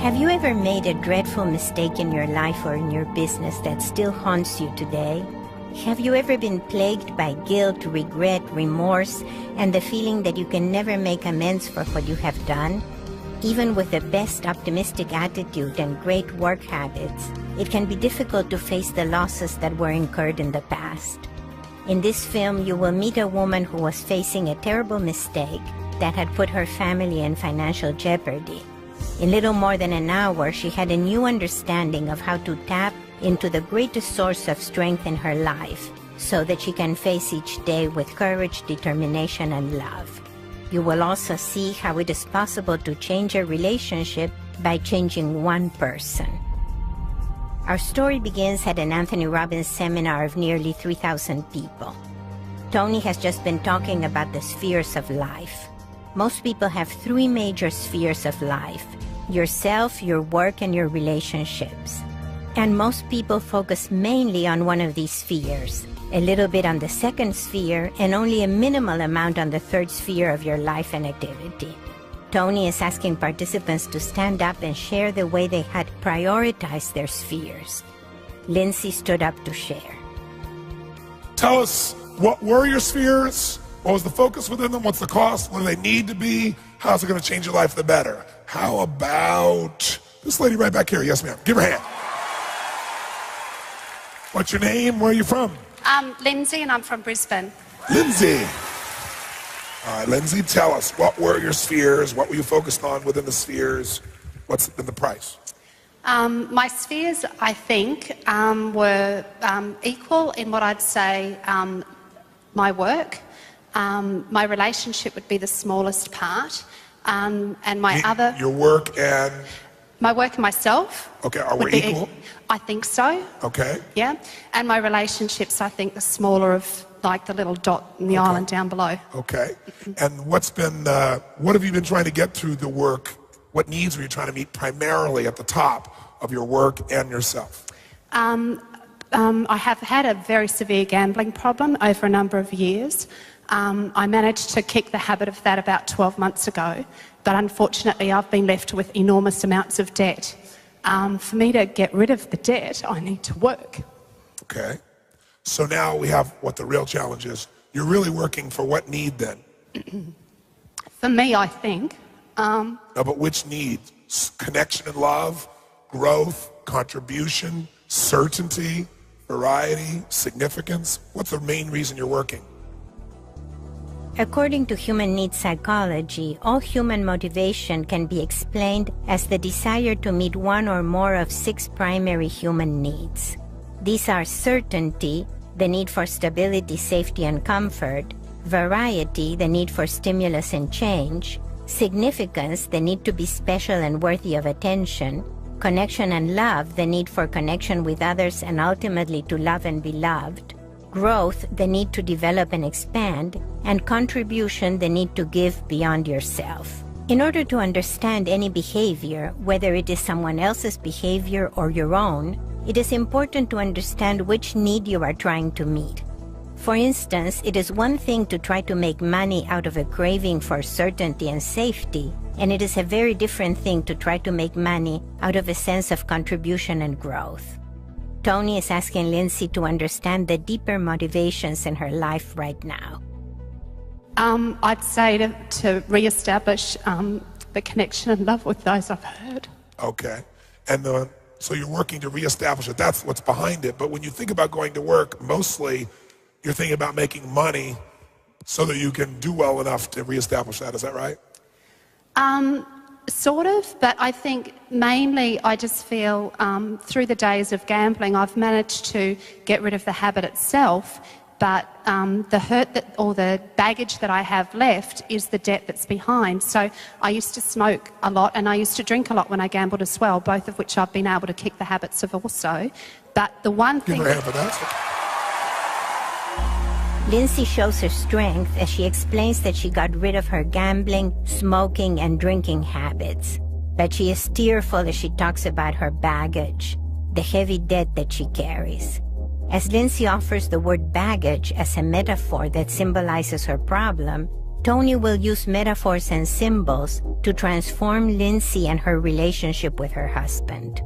Have you ever made a dreadful mistake in your life or in your business that still haunts you today? Have you ever been plagued by guilt, regret, remorse, and the feeling that you can never make amends for what you have done? Even with the best optimistic attitude and great work habits, it can be difficult to face the losses that were incurred in the past. In this film, you will meet a woman who was facing a terrible mistake that had put her family in financial jeopardy. In little more than an hour, she had a new understanding of how to tap into the greatest source of strength in her life so that she can face each day with courage, determination, and love. You will also see how it is possible to change a relationship by changing one person. Our story begins at an Anthony Robbins seminar of nearly 3,000 people. Tony has just been talking about the spheres of life. Most people have three major spheres of life: yourself, your work, and your relationships. And most people focus mainly on one of these spheres, a little bit on the second sphere, and only a minimal amount on the third sphere of your life and activity. Tony is asking participants to stand up and share the way they had prioritized their spheres. Lindsay stood up to share. Tell us, what were your spheres? What was the focus within them? What's the cost? What do they need to be? How's it going to change your life for the better? How about this lady right back here? Yes, ma'am. Give her a hand. What's your name? Where are you from? Lindsay, and I'm from Brisbane. Lindsay. All right, Lindsay, tell us, what were your spheres? What were you focused on within the spheres? What's been the price? My spheres, I think, were equal in what I'd say my work. My relationship would be the smallest part. And Your work and? My work and myself. Okay, are we equal? I think so. Okay. Yeah. And my relationships, I think, the smaller of like the little dot in the island down below. Okay. And what have you been trying to get through the work? What needs were you trying to meet primarily at the top of your work and yourself? I have had a very severe gambling problem over a number of years. I managed to kick the habit of that about 12 months ago, but unfortunately I've been left with enormous amounts of debt. For me to get rid of the debt, I need to work. Okay. So now we have what the real challenge is. You're really working for what need then? For me, I think. No, but which need? Connection and love, growth, contribution, certainty, variety, significance? What's the main reason you're working? According to human needs psychology, all human motivation can be explained as the desire to meet one or more of 6 primary human needs. These are certainty, the need for stability, safety, and comfort; variety, the need for stimulus and change; significance, the need to be special and worthy of attention; connection and love, the need for connection with others and ultimately to love and be loved; growth, the need to develop and expand; and contribution, the need to give beyond yourself. In order to understand any behavior, whether it is someone else's behavior or your own, it is important to understand which need you are trying to meet. For instance, it is one thing to try to make money out of a craving for certainty and safety, and it is a very different thing to try to make money out of a sense of contribution and growth. Tony is asking Lindsay to understand the deeper motivations in her life right now. I'd say to reestablish the connection and love with those I've hurt. Okay. And so you're working to reestablish it. That's what's behind it. But when you think about going to work, mostly you're thinking about making money so that you can do well enough to reestablish that. Is that right? Sort of, but I think mainly I just feel through the days of gambling I've managed to get rid of the habit itself, but the hurt or the baggage that I have left is the debt that's behind. So I used to smoke a lot and I used to drink a lot when I gambled as well, both of which I've been able to kick the habits of also. But the one thing... Give her a hand for that. Lindsay shows her strength as she explains that she got rid of her gambling, smoking, and drinking habits. But she is tearful as she talks about her baggage, the heavy debt that she carries. As Lindsay offers the word baggage as a metaphor that symbolizes her problem, Tony will use metaphors and symbols to transform Lindsay and her relationship with her husband.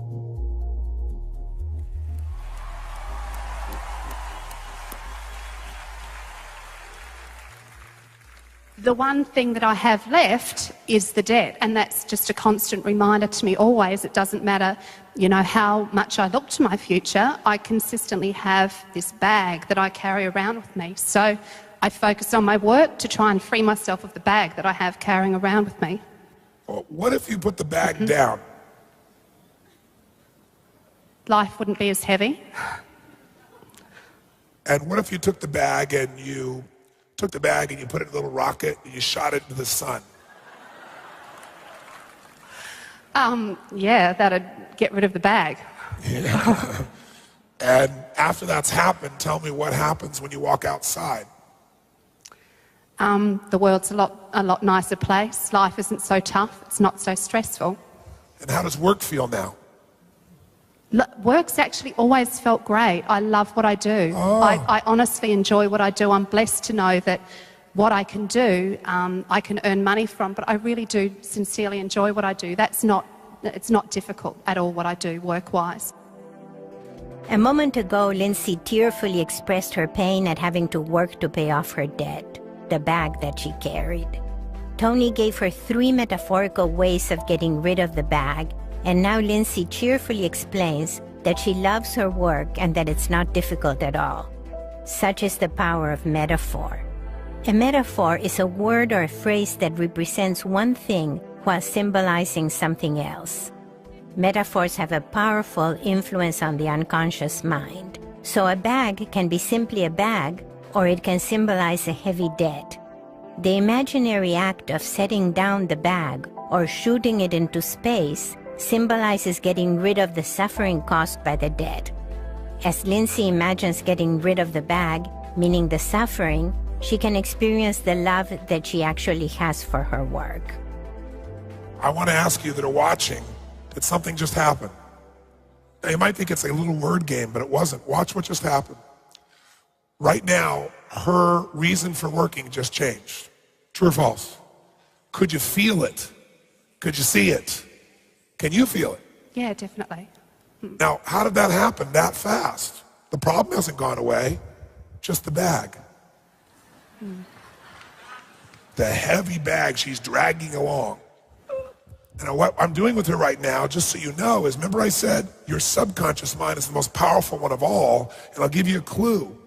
The one thing that I have left is the debt, and that's just a constant reminder to me always. It doesn't matter, how much I look to my future, I consistently have this bag that I carry around with me. So I focus on my work to try and free myself of the bag that I have carrying around with me. Well, what if you put the bag down? Life wouldn't be as heavy. And what if you took the bag and you put it in a little rocket and you shot it into the sun? Yeah, that'd get rid of the bag. Yeah. And after that's happened, tell me what happens when you walk outside. The world's a lot nicer place. Life isn't so tough. It's not so stressful. And how does work feel now? Work's actually always felt great. I love what I do. Oh. I honestly enjoy what I do. I'm blessed to know that what I can do, I can earn money from, but I really do sincerely enjoy what I do. It's not difficult at all what I do work-wise. A moment ago, Lindsay tearfully expressed her pain at having to work to pay off her debt, the bag that she carried. Tony gave her 3 metaphorical ways of getting rid of the bag, and now Lindsay cheerfully explains that she loves her work and that it's not difficult at all. Such is the power of metaphor. A metaphor is a word or a phrase that represents one thing while symbolizing something else. Metaphors have a powerful influence on the unconscious mind. So a bag can be simply a bag, or it can symbolize a heavy debt. The imaginary act of setting down the bag or shooting it into space symbolizes getting rid of the suffering caused by the debt. As Lindsay imagines getting rid of the bag, meaning the suffering, she can experience the love that she actually has for her work. I want to ask you that are watching, did something just happen? Now you might think it's a little word game, but it wasn't. Watch what just happened. Right now, her reason for working just changed. True or false? Could you feel it? Could you see it? Can you feel it? Yeah, definitely. Now, how did that happen that fast? The problem hasn't gone away, just the bag. The heavy bag she's dragging along. And what I'm doing with her right now, just so you know, is remember I said your subconscious mind is the most powerful one of all, and I'll give you a clue.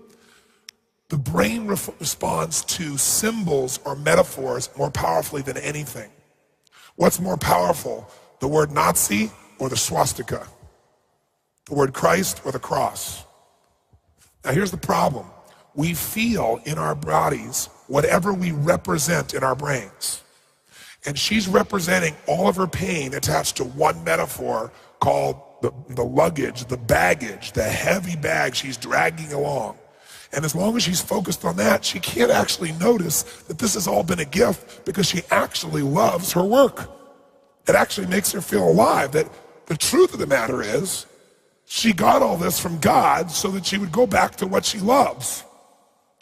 The brain responds to symbols or metaphors more powerfully than anything. What's more powerful, the word Nazi or the swastika? The word Christ or the cross? Now here's the problem. We feel in our bodies whatever we represent in our brains. And she's representing all of her pain attached to one metaphor called the luggage, the baggage, the heavy bag she's dragging along. And as long as she's focused on that, she can't actually notice that this has all been a gift because she actually loves her work. It actually makes her feel alive. That the truth of the matter is, she got all this from God so that she would go back to what she loves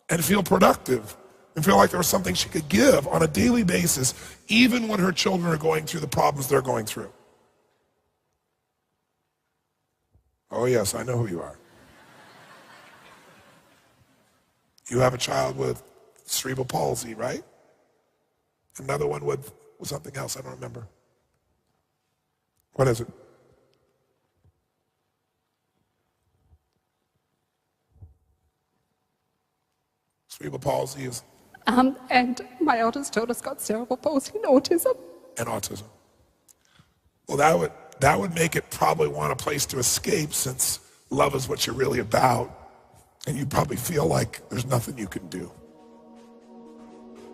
and feel productive and feel like there was something she could give on a daily basis, even when her children are going through the problems they're going through. Oh yes, I know who you are. You have a child with cerebral palsy, right? Another one with something else, I don't remember. What is it? Cerebral palsy is? And my eldest daughter's got cerebral palsy and autism. And autism. Well, that would make it probably want a place to escape, since love is what you're really about. And you probably feel like there's nothing you can do.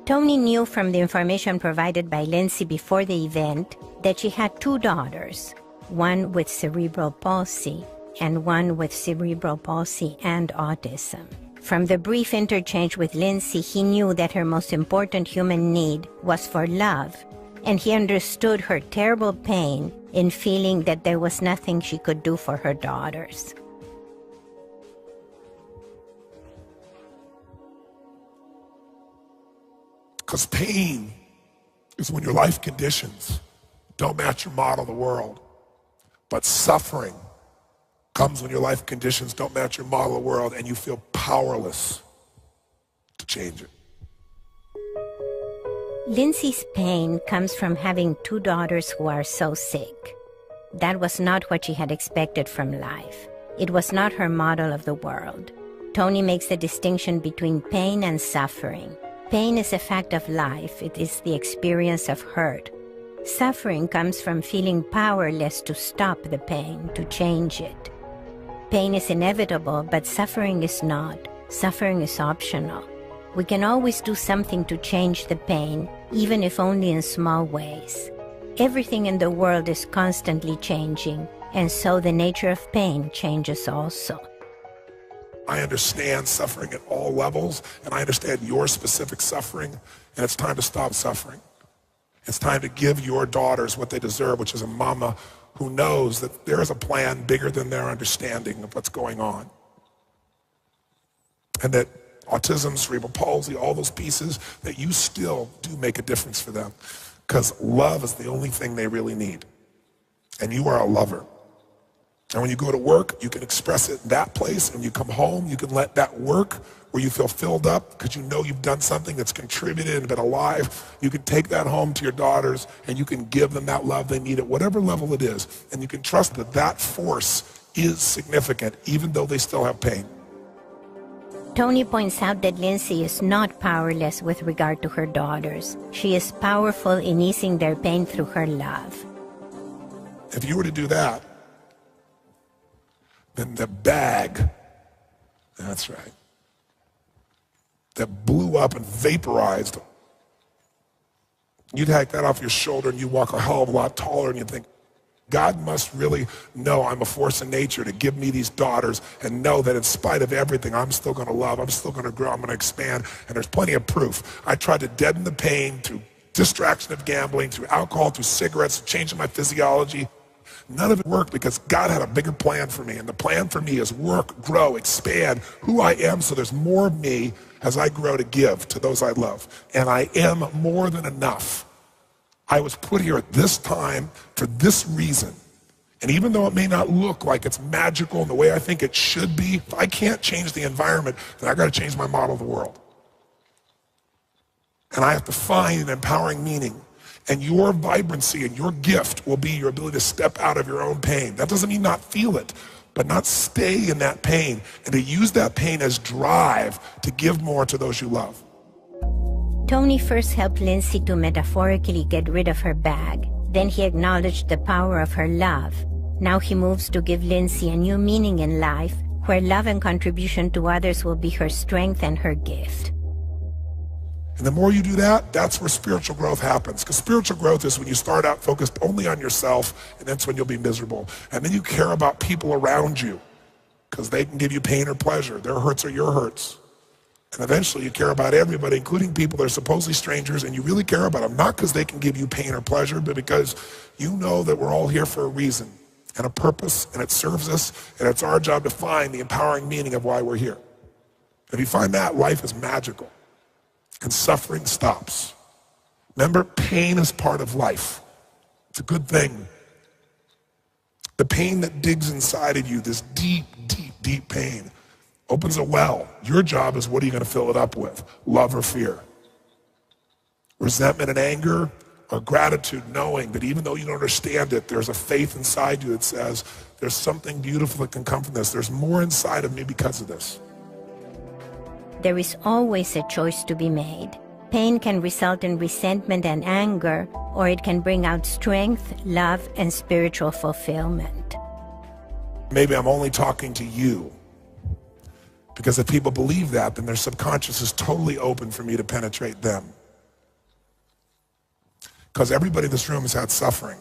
Tony knew from the information provided by Lindsay before the event that she had 2 daughters, one with cerebral palsy and one with cerebral palsy and autism. From the brief interchange with Lindsay, he knew that her most important human need was for love, and he understood her terrible pain in feeling that there was nothing she could do for her daughters. Because pain is when your life conditions don't match your model of the world. But suffering comes when your life conditions don't match your model of the world and you feel powerless to change it. Lindsay's pain comes from having 2 daughters who are so sick. That was not what she had expected from life. It was not her model of the world. Tony makes a distinction between pain and suffering. Pain is a fact of life. It is the experience of hurt. Suffering comes from feeling powerless to stop the pain, to change it. Pain is inevitable, but suffering is not. Suffering is optional. We can always do something to change the pain, even if only in small ways. Everything in the world is constantly changing, and so the nature of pain changes also. I understand suffering at all levels, and I understand your specific suffering, and it's time to stop suffering. It's time to give your daughters what they deserve, which is a mama who knows that there is a plan bigger than their understanding of what's going on. And that autism, cerebral palsy, all those pieces, that you still do make a difference for them. Because love is the only thing they really need. And you are a lover. And when you go to work, you can express it in that place. When you come home, you can let that work where you feel filled up because you know you've done something that's contributed and been alive. You can take that home to your daughters and you can give them that love they need at whatever level it is. And you can trust that that force is significant even though they still have pain. Tony points out that Lindsay is not powerless with regard to her daughters. She is powerful in easing their pain through her love. If you were to do that, then the bag, that's right, that blew up and vaporized, you'd take that off your shoulder and you walk a hell of a lot taller and you think, God must really know I'm a force in nature to give me these daughters and know that in spite of everything, I'm still going to love, I'm still going to grow, I'm going to expand, and there's plenty of proof. I tried to deaden the pain through distraction of gambling, through alcohol, through cigarettes, changing my physiology. None of it worked because God had a bigger plan for me, and the plan for me is work, grow, expand who I am so there's more of me as I grow to give to those I love. And I am more than enough. I was put here at this time for this reason. And even though it may not look like it's magical in the way I think it should be, if I can't change the environment, then I got to change my model of the world. And I have to find an empowering meaning. And your vibrancy and your gift will be your ability to step out of your own pain. That doesn't mean not feel it, but not stay in that pain and to use that pain as drive to give more to those you love. Tony first helped Lindsay to metaphorically get rid of her bag. Then he acknowledged the power of her love. Now he moves to give Lindsay a new meaning in life, where love and contribution to others will be her strength and her gift. And the more you do that, that's where spiritual growth happens. Because spiritual growth is when you start out focused only on yourself, and that's when you'll be miserable. And then you care about people around you, because they can give you pain or pleasure. Their hurts are your hurts. And eventually you care about everybody, including people that are supposedly strangers, and you really care about them, not because they can give you pain or pleasure, but because you know that we're all here for a reason and a purpose, and it serves us, and it's our job to find the empowering meaning of why we're here. If you find that, life is magical, and suffering stops. Remember, pain is part of life. It's a good thing. The pain that digs inside of you, this deep, deep, deep pain, opens a well. Your job is, what are you going to fill it up with? Love or fear? Resentment and anger, or gratitude, knowing that even though you don't understand it, there's a faith inside you that says, there's something beautiful that can come from this. There's more inside of me because of this. There is always a choice to be made. Pain can result in resentment and anger, or it can bring out strength, love, and spiritual fulfillment. Maybe I'm only talking to you, because if people believe that, then their subconscious is totally open for me to penetrate them. Because everybody in this room has had suffering.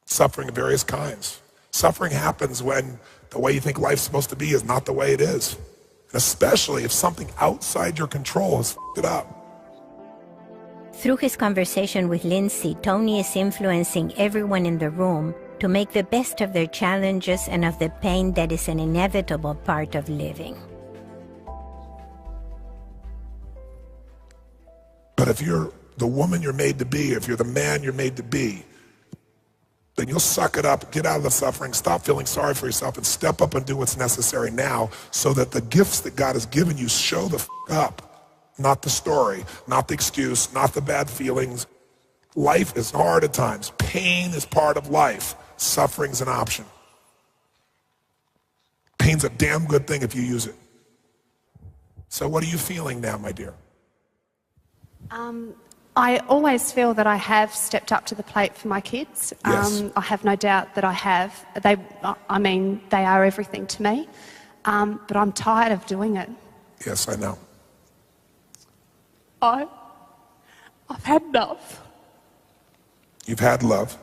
Suffering of various kinds. Suffering happens when the way you think life's supposed to be is not the way it is. And especially if something outside your control has f***ed it up. Through his conversation with Lindsay, Tony is influencing everyone in the room to make the best of their challenges and of the pain that is an inevitable part of living. But if you're the woman you're made to be, if you're the man you're made to be, then you'll suck it up, get out of the suffering, stop feeling sorry for yourself, and step up and do what's necessary now so that the gifts that God has given you show the up. Not the story, not the excuse, not the bad feelings. Life is hard at times. Pain is part of life. Suffering's an option. Pain's a damn good thing if you use it. So what are you feeling now, my dear? I always feel that I have stepped up to the plate for my kids. Yes. I have no doubt that I have. They are everything to me. But I'm tired of doing it. Yes, I know. I've had enough. You've had love.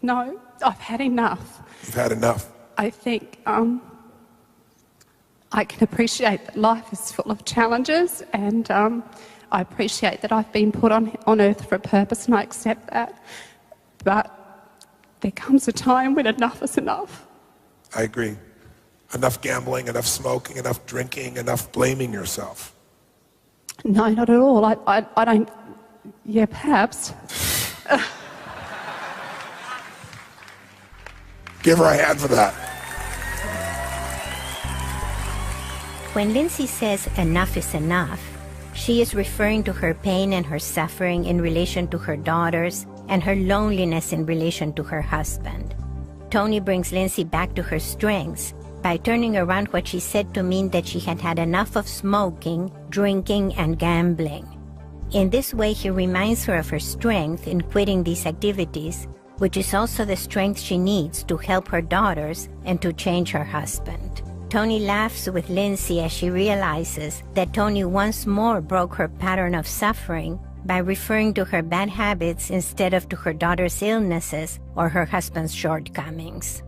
No, I've had enough. You've had enough. I think I can appreciate that life is full of challenges, and I appreciate that I've been put on earth for a purpose, and I accept that. But there comes a time when enough is enough. I agree. Enough gambling, enough smoking, enough drinking, enough blaming yourself. No, not at all. I don't... Yeah, perhaps. Give her a hand for that. When Lindsay says enough is enough, she is referring to her pain and her suffering in relation to her daughters and her loneliness in relation to her husband. Tony brings Lindsay back to her strengths by turning around what she said to mean that she had had enough of smoking, drinking, and gambling. In this way, he reminds her of her strength in quitting these activities, which is also the strength she needs to help her daughters and to change her husband. Tony laughs with Lindsay as she realizes that Tony once more broke her pattern of suffering by referring to her bad habits instead of to her daughter's illnesses or her husband's shortcomings.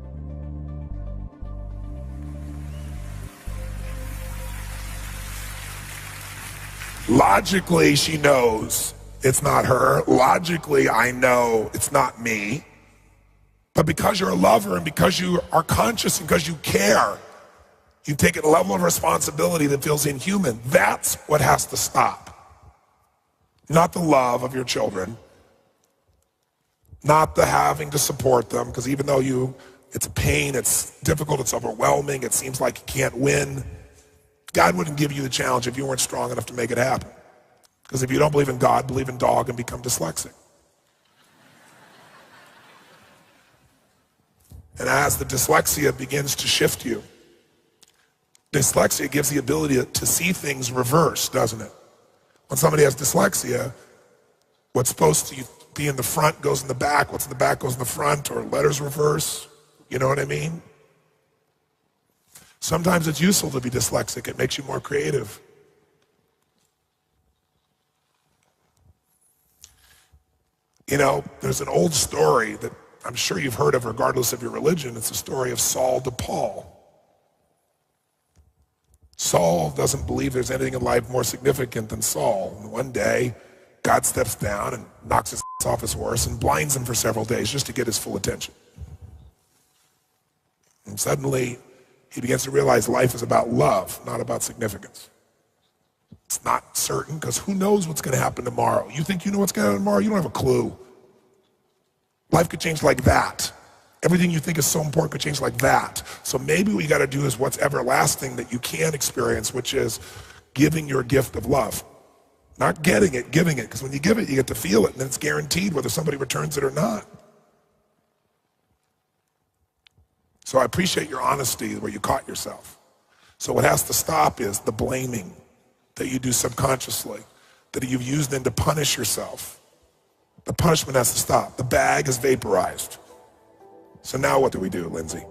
Logically, she knows it's not her. Logically, I know it's not me. But because you're a lover and because you are conscious and because you care, you've taken a level of responsibility that feels inhuman. That's what has to stop. Not the love of your children, not the having to support them, because even though it's a pain, it's difficult, it's overwhelming, it seems like you can't win. God wouldn't give you the challenge if you weren't strong enough to make it happen. Because if you don't believe in God, believe in dog and become dyslexic. And as the dyslexia begins to shift you, dyslexia gives the ability to see things reversed, doesn't it? When somebody has dyslexia, what's supposed to be in the front goes in the back, what's in the back goes in the front, or letters reverse. You know what I mean? Sometimes it's useful to be dyslexic. It makes you more creative. You know, there's an old story that I'm sure you've heard of regardless of your religion. It's the story of Saul to Paul. Saul doesn't believe there's anything in life more significant than Saul. And one day, God steps down and knocks his off his horse and blinds him for several days just to get his full attention. And suddenly, he begins to realize life is about love, not about significance. It's not certain, because who knows what's going to happen tomorrow? You think you know what's going to happen tomorrow? You don't have a clue. Life could change like that. Everything you think is so important could change like that. So maybe what you got to do is what's everlasting that you can experience, which is giving your gift of love. Not getting it, giving it. Because when you give it, you get to feel it, and then it's guaranteed whether somebody returns it or not. So I appreciate your honesty where you caught yourself. So what has to stop is the blaming that you do subconsciously, that you've used then to punish yourself. The punishment has to stop. The bag is vaporized. So now what do we do, Lindsay?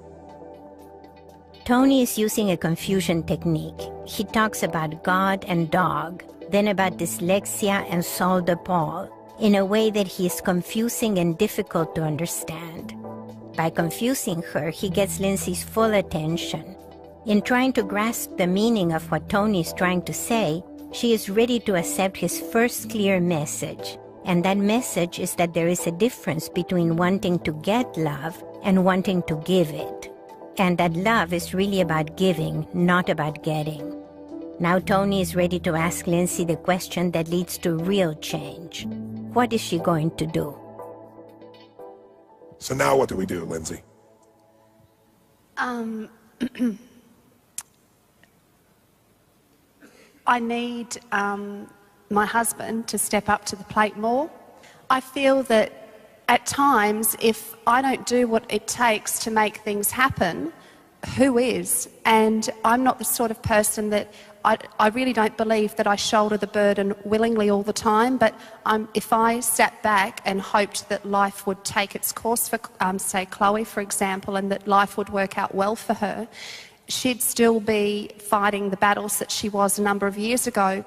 Tony is using a confusion technique. He talks about God and dog, then about dyslexia and Saul de Paul, in a way that he is confusing and difficult to understand. By confusing her, he gets Lindsay's full attention. In trying to grasp the meaning of what Tony is trying to say, she is ready to accept his first clear message. And that message is that there is a difference between wanting to get love and wanting to give it. And that love is really about giving, not about getting. Now Tony is ready to ask Lindsay the question that leads to real change. What is she going to do? So now what do we do, Lindsay? I need my husband to step up to the plate more. I feel that at times, if I don't do what it takes to make things happen, who is? And I'm not the sort of person that I really don't believe that I shoulder the burden willingly all the time, but if I sat back and hoped that life would take its course for, say, Chloe, for example, and that life would work out well for her, she'd still be fighting the battles that she was a number of years ago.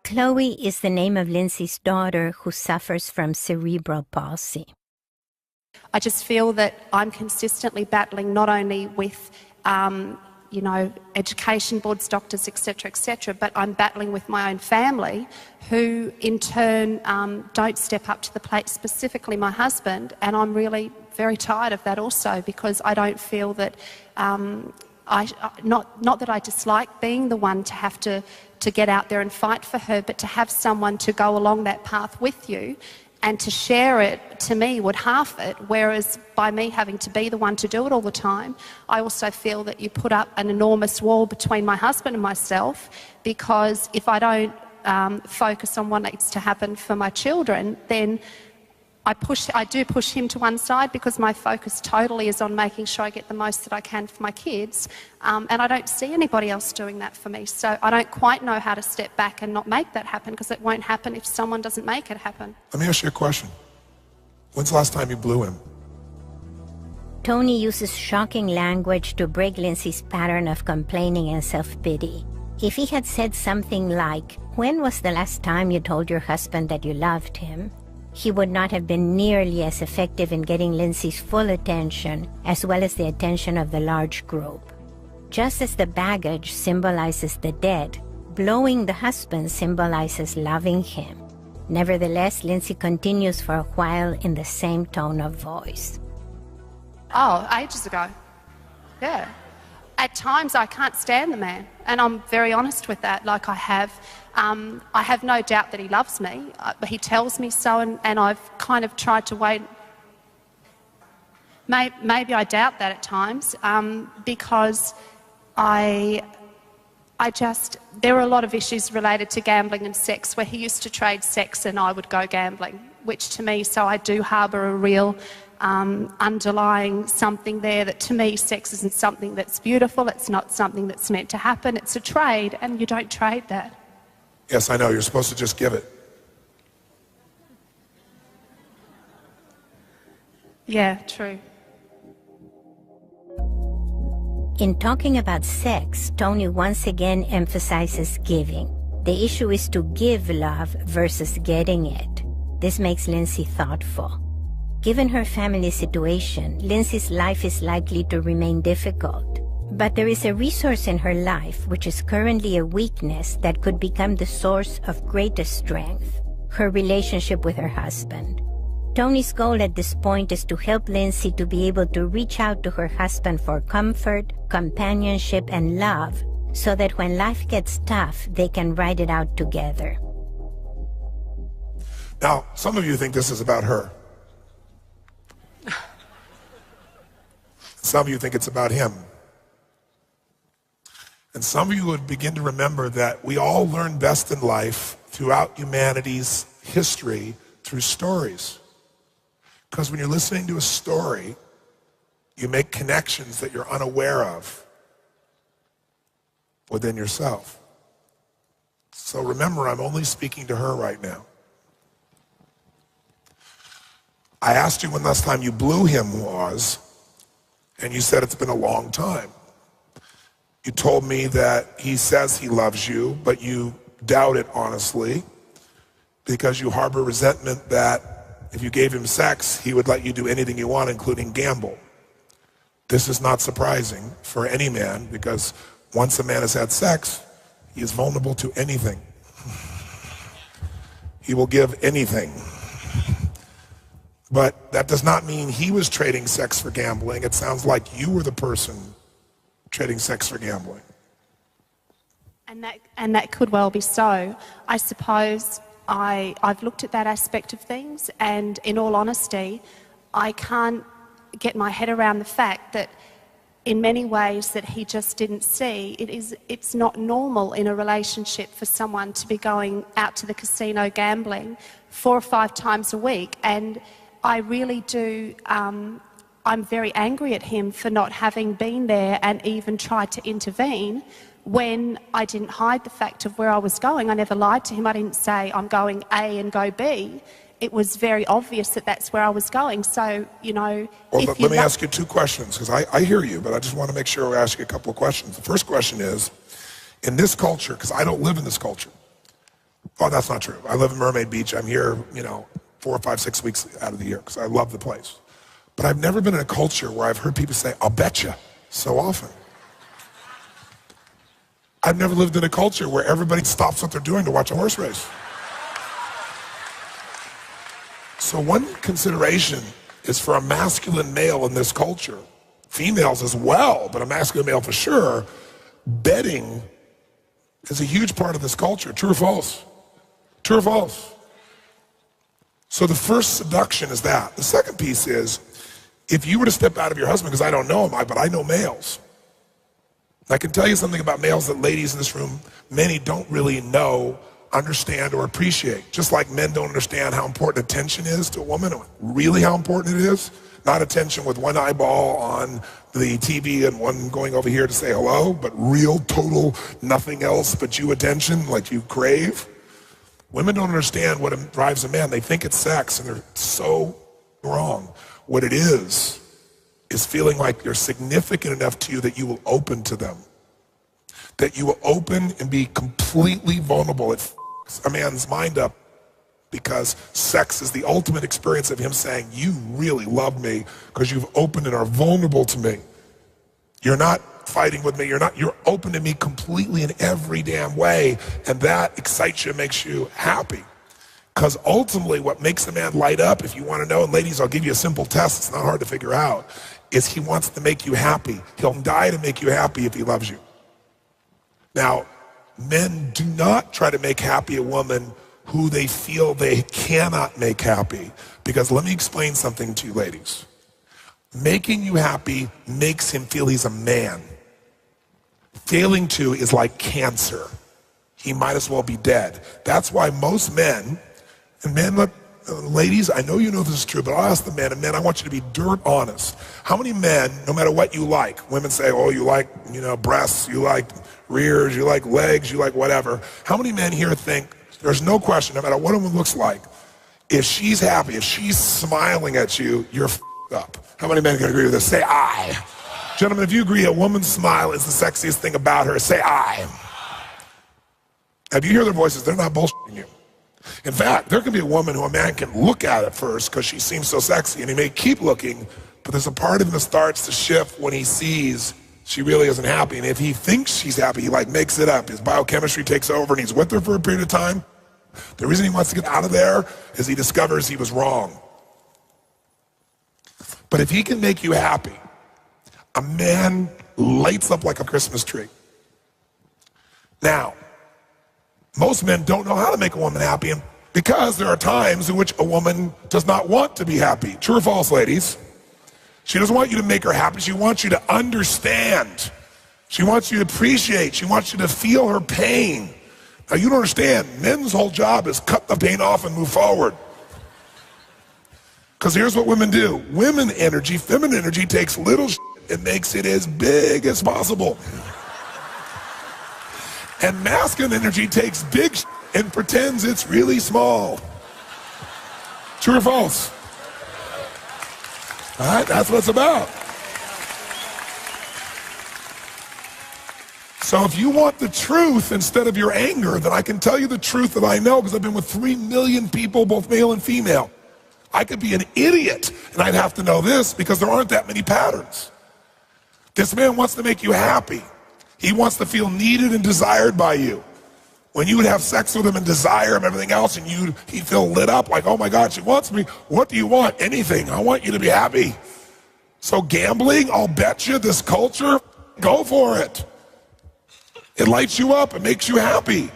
Chloe is the name of Lindsay's daughter who suffers from cerebral palsy. I just feel that I'm consistently battling not only with education boards, doctors, etc., but I'm battling with my own family who in turn don't step up to the plate, specifically my husband, and I'm really very tired of that also because I don't feel that, not that I dislike being the one to have to get out there and fight for her, but to have someone to go along that path with you and to share it, to me, would half it, whereas by me having to be the one to do it all the time, I also feel that you put up an enormous wall between my husband and myself, because if I don't focus on what needs to happen for my children, then I do push him to one side because my focus totally is on making sure I get the most that I can for my kids, and I don't see anybody else doing that for me. So I don't quite know how to step back and not make that happen, because it won't happen if someone doesn't make it happen. Let me ask you a question. When's the last time you blew him? Tony uses shocking language to break Lindsay's pattern of complaining and self-pity. If he had said something like, "When was the last time you told your husband that you loved him?" he would not have been nearly as effective in getting Lindsay's full attention, as well as the attention of the large group. Just as the baggage symbolizes the dead, blowing the husband symbolizes loving him. Nevertheless, Lindsay continues for a while in the same tone of voice. Oh, ages ago. Yeah. At times I can't stand the man, and I'm very honest with that. Like I have no doubt that he loves me, but he tells me so, and I've kind of tried to wait. Maybe I doubt that at times, because there are a lot of issues related to gambling and sex where he used to trade sex and I would go gambling, which to me, so I do harbour a real underlying something there that to me sex isn't something that's beautiful, it's not something that's meant to happen, it's a trade, and you don't trade that. Yes, I know, you're supposed to just give it. Yeah, true. In talking about sex, Tony once again emphasizes giving. The issue is to give love versus getting it. This makes Lindsay thoughtful. Given her family situation, Lindsay's life is likely to remain difficult. But there is a resource in her life which is currently a weakness that could become the source of greatest strength: her relationship with her husband. Tony's goal at this point is to help Lindsay to be able to reach out to her husband for comfort, companionship, and love, so that when life gets tough, they can ride it out together. Now, some of you think this is about her. Some of you think it's about him. And some of you would begin to remember that we all learn best in life throughout humanity's history through stories. Because when you're listening to a story, you make connections that you're unaware of within yourself. So remember, I'm only speaking to her right now. I asked you when last time you blew him was, and you said it's been a long time. You told me that he says he loves you, but you doubt it honestly, because you harbor resentment that if you gave him sex, he would let you do anything you want, including gamble. This is not surprising for any man, because once a man has had sex, he is vulnerable to anything. He will give anything. But that does not mean he was trading sex for gambling. It sounds like you were the person trading sex for gambling. And that could well be so. I suppose I've looked at that aspect of things, and in all honesty, I can't get my head around the fact that in many ways that he just didn't see, it's not normal in a relationship for someone to be going out to the casino gambling 4 or 5 times a week. And I really do, I'm very angry at him for not having been there and even tried to intervene when I didn't hide the fact of where I was going. I never lied to him. I didn't say I'm going A and go B. It was very obvious that that's where I was going. So, you know... Well, let me ask you 2 questions, because I hear you, but I just want to make sure I ask you a couple of questions. The first question is, in this culture, because I don't live in this culture. Oh, that's not true. I live in Mermaid Beach. I'm here, 4, 5, 6 weeks out of the year, because I love the place. But I've never been in a culture where I've heard people say, I'll bet you, so often. I've never lived in a culture where everybody stops what they're doing to watch a horse race. So one consideration is for a masculine male in this culture, females as well, but a masculine male for sure, betting is a huge part of this culture. True or false? True or false? So the first seduction is that. The second piece is, if you were to step out of your husband, because I don't know him, but I know males. I can tell you something about males that ladies in this room, many don't really know, understand, or appreciate. Just like men don't understand how important attention is to a woman, really how important it is. Not attention with one eyeball on the TV and one going over here to say hello, but real, total, nothing else but you attention like you crave. Women don't understand what drives a man. They think it's sex, and they're so wrong. What it is feeling like you're significant enough to you that you will open to them. That you will open and be completely vulnerable. It f***s a man's mind up, because sex is the ultimate experience of him saying, you really love me because you've opened and are vulnerable to me. You're not fighting with me, you're open to me completely in every damn way, and that excites you, makes you happy. Because ultimately what makes a man light up, if you want to know, and ladies, I'll give you a simple test, it's not hard to figure out, is he wants to make you happy. He'll die to make you happy if he loves you. Now, men do not try to make happy a woman who they feel they cannot make happy. Because let me explain something to you ladies. Making you happy makes him feel he's a man. Failing to is like cancer. He might as well be dead. That's why most men, and men, ladies, I know you know this is true, but I'll ask the men, and men, I want you to be dirt honest. How many men, no matter what you like, women say, oh, you like, breasts, you like rears, you like legs, you like whatever. How many men here think, there's no question, no matter what a woman looks like, if she's happy, if she's smiling at you, you're f***ed up. How many men can agree with this? Say aye. Gentlemen, if you agree a woman's smile is the sexiest thing about her, say aye. If you hear their voices, they're not bullshitting you. In fact, there can be a woman who a man can look at at first because she seems so sexy, and he may keep looking, but there's a part of him that starts to shift when he sees she really isn't happy. And if he thinks she's happy, he makes it up. His biochemistry takes over and he's with her for a period of time. The reason he wants to get out of there is he discovers he was wrong. But if he can make you happy, a man lights up like a Christmas tree. Now, most men don't know how to make a woman happy, because there are times in which a woman does not want to be happy. True or false, ladies? She doesn't want you to make her happy. She wants you to understand. She wants you to appreciate. She wants you to feel her pain. Now, you don't understand. Men's whole job is cut the pain off and move forward. Because here's what women do. Women energy, feminine energy, takes little shit and makes it as big as possible. And masculine energy takes big shit and pretends it's really small. True or false? All right, that's what it's about. So if you want the truth instead of your anger, then I can tell you the truth that I know, because I've been with 3 million people, both male and female. I could be an idiot, and I'd have to know this, because there aren't that many patterns. This man wants to make you happy. He wants to feel needed and desired by you. When you would have sex with him and desire him and everything else, and he'd feel lit up like, oh my God, she wants me. What do you want? Anything. I want you to be happy. So gambling, I'll bet you, this culture, go for it. It lights you up, it makes you happy.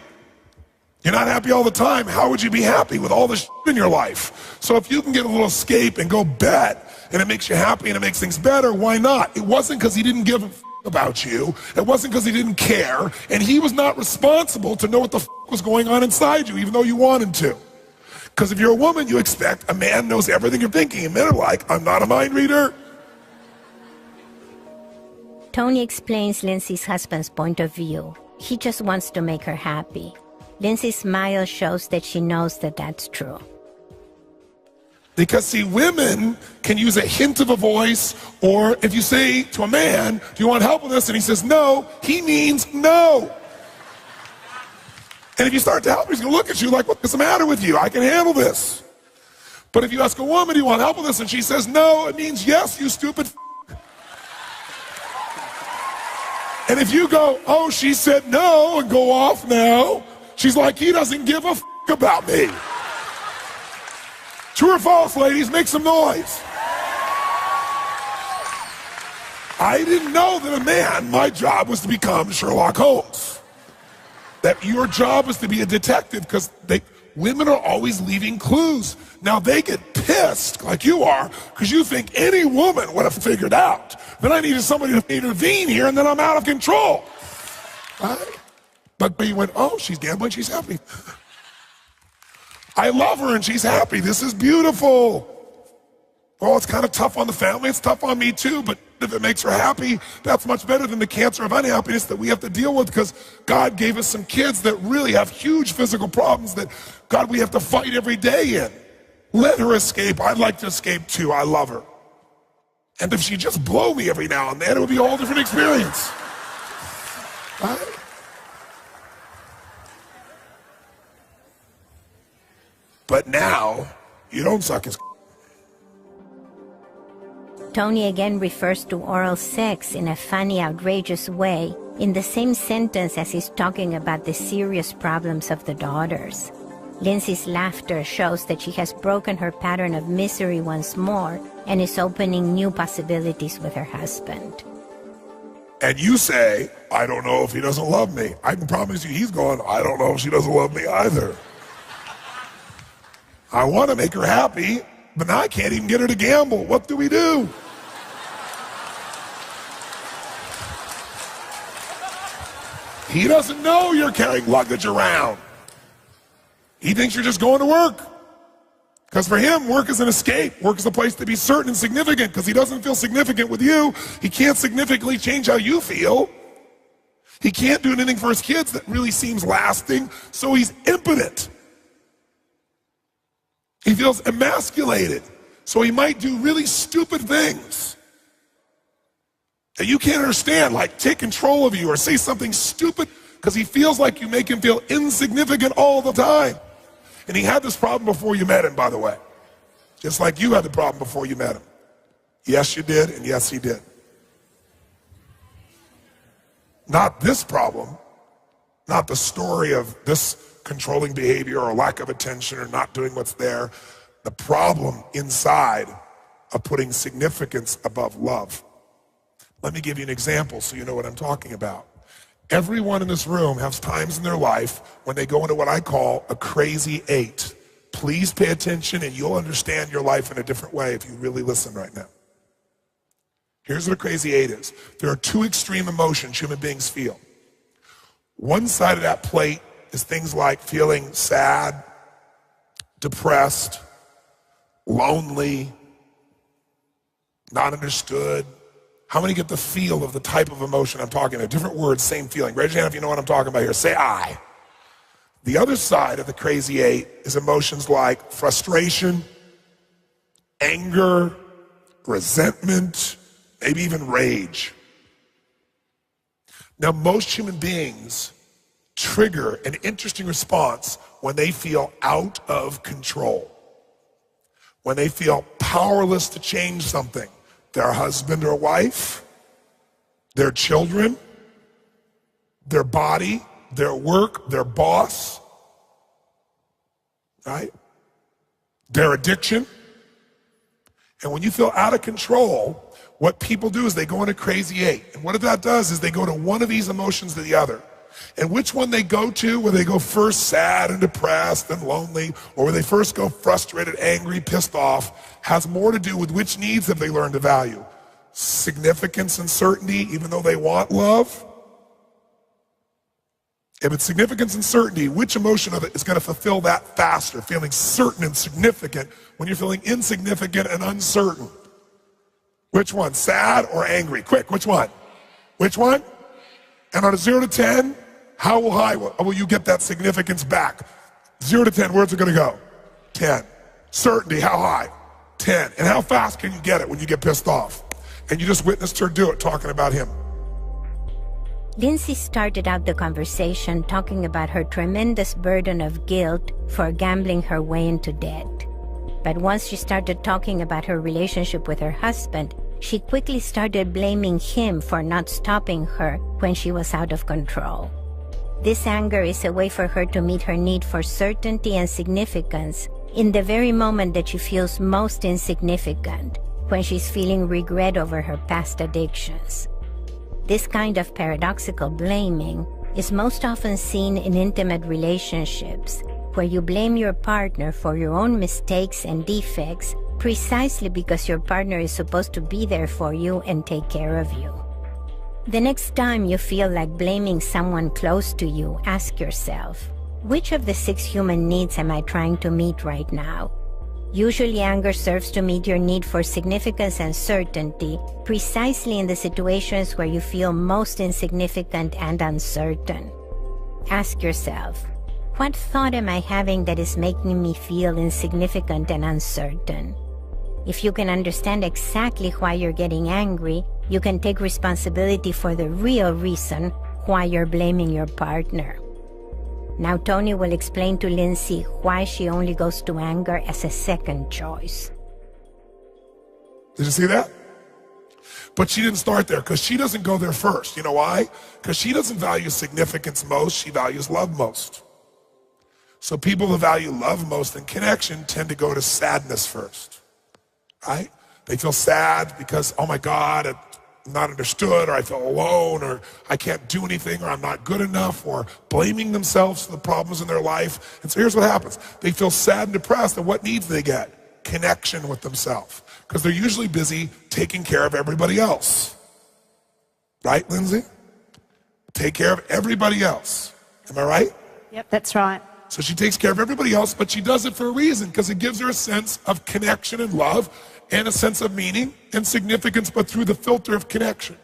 You're not happy all the time. How would you be happy with all the shit in your life? So if you can get a little escape and go bet, and it makes you happy and it makes things better, why not? It wasn't because he didn't give a f about you. It wasn't because he didn't care. And he was not responsible to know what the f was going on inside you, even though you wanted to. Because if you're a woman, you expect a man knows everything you're thinking. And men are like, I'm not a mind reader. Tony explains Lindsay's husband's point of view. He just wants to make her happy. Lindsay's smile shows that she knows that that's true. Because see, women can use a hint of a voice, or if you say to a man, do you want help with this? And he says no, he means no. And if you start to help, he's gonna look at you like, what's the matter with you? I can handle this. But if you ask a woman, do you want help with this? And she says no, it means yes, you stupid f. And if you go, oh, she said no, and go off now, she's like, he doesn't give a f about me. True or false, ladies? Make some noise. I didn't know that a man, my job was to become Sherlock Holmes. That your job is to be a detective, because women are always leaving clues. Now they get pissed, like you are, because you think any woman would have figured out that I needed somebody to intervene here, and then I'm out of control. Right? But you went, oh, she's gambling, she's happy. I love her and she's happy. This is beautiful. Oh, it's kind of tough on the family. It's tough on me too, but if it makes her happy, that's much better than the cancer of unhappiness that we have to deal with, because God gave us some kids that really have huge physical problems that, God, we have to fight every day in. Let her escape. I'd like to escape too. I love her. And if she just blow me every now and then, it would be a whole different experience. Right? But now, you don't suck his. Tony again refers to oral sex in a funny, outrageous way, in the same sentence as he's talking about the serious problems of the daughters. Lindsay's laughter shows that she has broken her pattern of misery once more and is opening new possibilities with her husband. And you say, I don't know if he doesn't love me. I can promise you he's going, I don't know if she doesn't love me either. I want to make her happy, but now I can't even get her to gamble. What do we do? He doesn't know you're carrying luggage around. He thinks you're just going to work. Because for him, work is an escape. Work is a place to be certain and significant, because he doesn't feel significant with you. He can't significantly change how you feel. He can't do anything for his kids that really seems lasting, so he's impotent. He feels emasculated, so he might do really stupid things that you can't understand, like take control of you or say something stupid, because he feels like you make him feel insignificant all the time. And he had this problem before you met him, by the way. Just like you had the problem before you met him. Yes, you did, and yes, he did. Not this problem, not the story of this controlling behavior or lack of attention or not doing what's there. The problem inside of putting significance above love. Let me give you an example so you know what I'm talking about. Everyone in this room has times in their life when they go into what I call a crazy eight. Please pay attention and you'll understand your life in a different way if you really listen right now. Here's what a crazy eight is. There are two extreme emotions human beings feel. One side of that plate is things like feeling sad, depressed, lonely, not understood. How many get the feel of the type of emotion I'm talking about? Different words, same feeling. Raise your hand if you know what I'm talking about here. Say I. The other side of the crazy eight is emotions like frustration, anger, resentment, maybe even rage. Now, most human beings trigger an interesting response when they feel out of control, when they feel powerless to change something. Their husband or wife, their children, their body, their work, their boss, right? Their addiction. And when you feel out of control, what people do is they go into crazy eight. And what that does is they go to one of these emotions to the other. And which one they go to, where they go first sad and depressed and lonely, or where they first go frustrated, angry, pissed off, has more to do with which needs have they learned to value. Significance and certainty, even though they want love. If it's significance and certainty, which emotion of it is going to fulfill that faster? Feeling certain and significant when you're feeling insignificant and uncertain. Which one, sad or angry? Quick, which one? Which one? And on a 0 to 10, how high will you get that significance back? 0 to 10, where's it going to go? 10. Certainty, how high? 10. And how fast can you get it when you get pissed off? And you just witnessed her do it, talking about him. Lindsay started out the conversation talking about her tremendous burden of guilt for gambling her way into debt. But once she started talking about her relationship with her husband, she quickly started blaming him for not stopping her when she was out of control. This anger is a way for her to meet her need for certainty and significance in the very moment that she feels most insignificant, when she's feeling regret over her past addictions. This kind of paradoxical blaming is most often seen in intimate relationships, where you blame your partner for your own mistakes and defects precisely because your partner is supposed to be there for you and take care of you. The next time you feel like blaming someone close to you, ask yourself, which of the 6 human needs am I trying to meet right now? Usually anger serves to meet your need for significance and certainty precisely in the situations where you feel most insignificant and uncertain. Ask yourself, what thought am I having that is making me feel insignificant and uncertain? If you can understand exactly why you're getting angry, you can take responsibility for the real reason why you're blaming your partner. Now Tony will explain to Lindsay why she only goes to anger as a second choice. Did you see that? But she didn't start there, because she doesn't go there first. You know why? Because she doesn't value significance most, she values love most. So people that value love most and connection tend to go to sadness first, right? They feel sad because, oh my God, I'm not understood, or I feel alone, or I can't do anything, or I'm not good enough, or blaming themselves for the problems in their life. And so here's what happens. They feel sad and depressed, and what needs they get? Connection with themselves, because they're usually busy taking care of everybody else. Right, Lindsay? Take care of everybody else. Am I right? Yep, that's right. So she takes care of everybody else, but she does it for a reason, because it gives her a sense of connection and love, and a sense of meaning and significance, but through the filter of connection.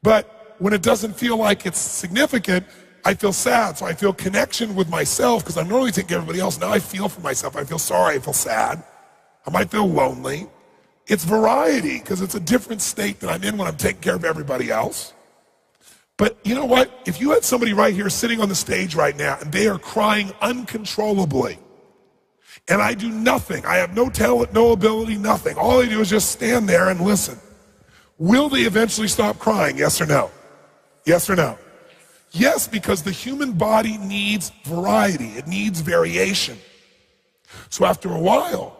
But when it doesn't feel like it's significant, I feel sad. So I feel connection with myself, because I'm normally taking care of everybody else. Now I feel for myself. I feel sorry. I feel sad. I might feel lonely. It's variety, because it's a different state that I'm in when I'm taking care of everybody else. But you know what? If you had somebody right here sitting on the stage right now, and they are crying uncontrollably, and I do nothing, I have no talent, no ability, nothing. All I do is just stand there and listen. Will they eventually stop crying, yes or no? Yes or no? Yes, because the human body needs variety. It needs variation. So after a while,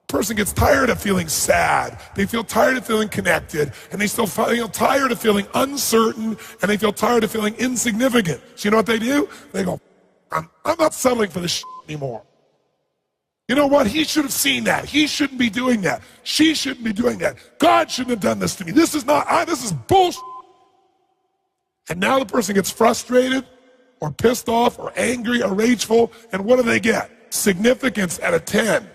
a person gets tired of feeling sad. They feel tired of feeling connected, and they still feel tired of feeling uncertain, and they feel tired of feeling insignificant. So you know what they do? They go, I'm not settling for this shit anymore. You know what? He should have seen that. He shouldn't be doing that. She shouldn't be doing that. God shouldn't have done this to me. This is bullshit. And now the person gets frustrated or pissed off or angry or rageful, and what do they get? Significance at a 10.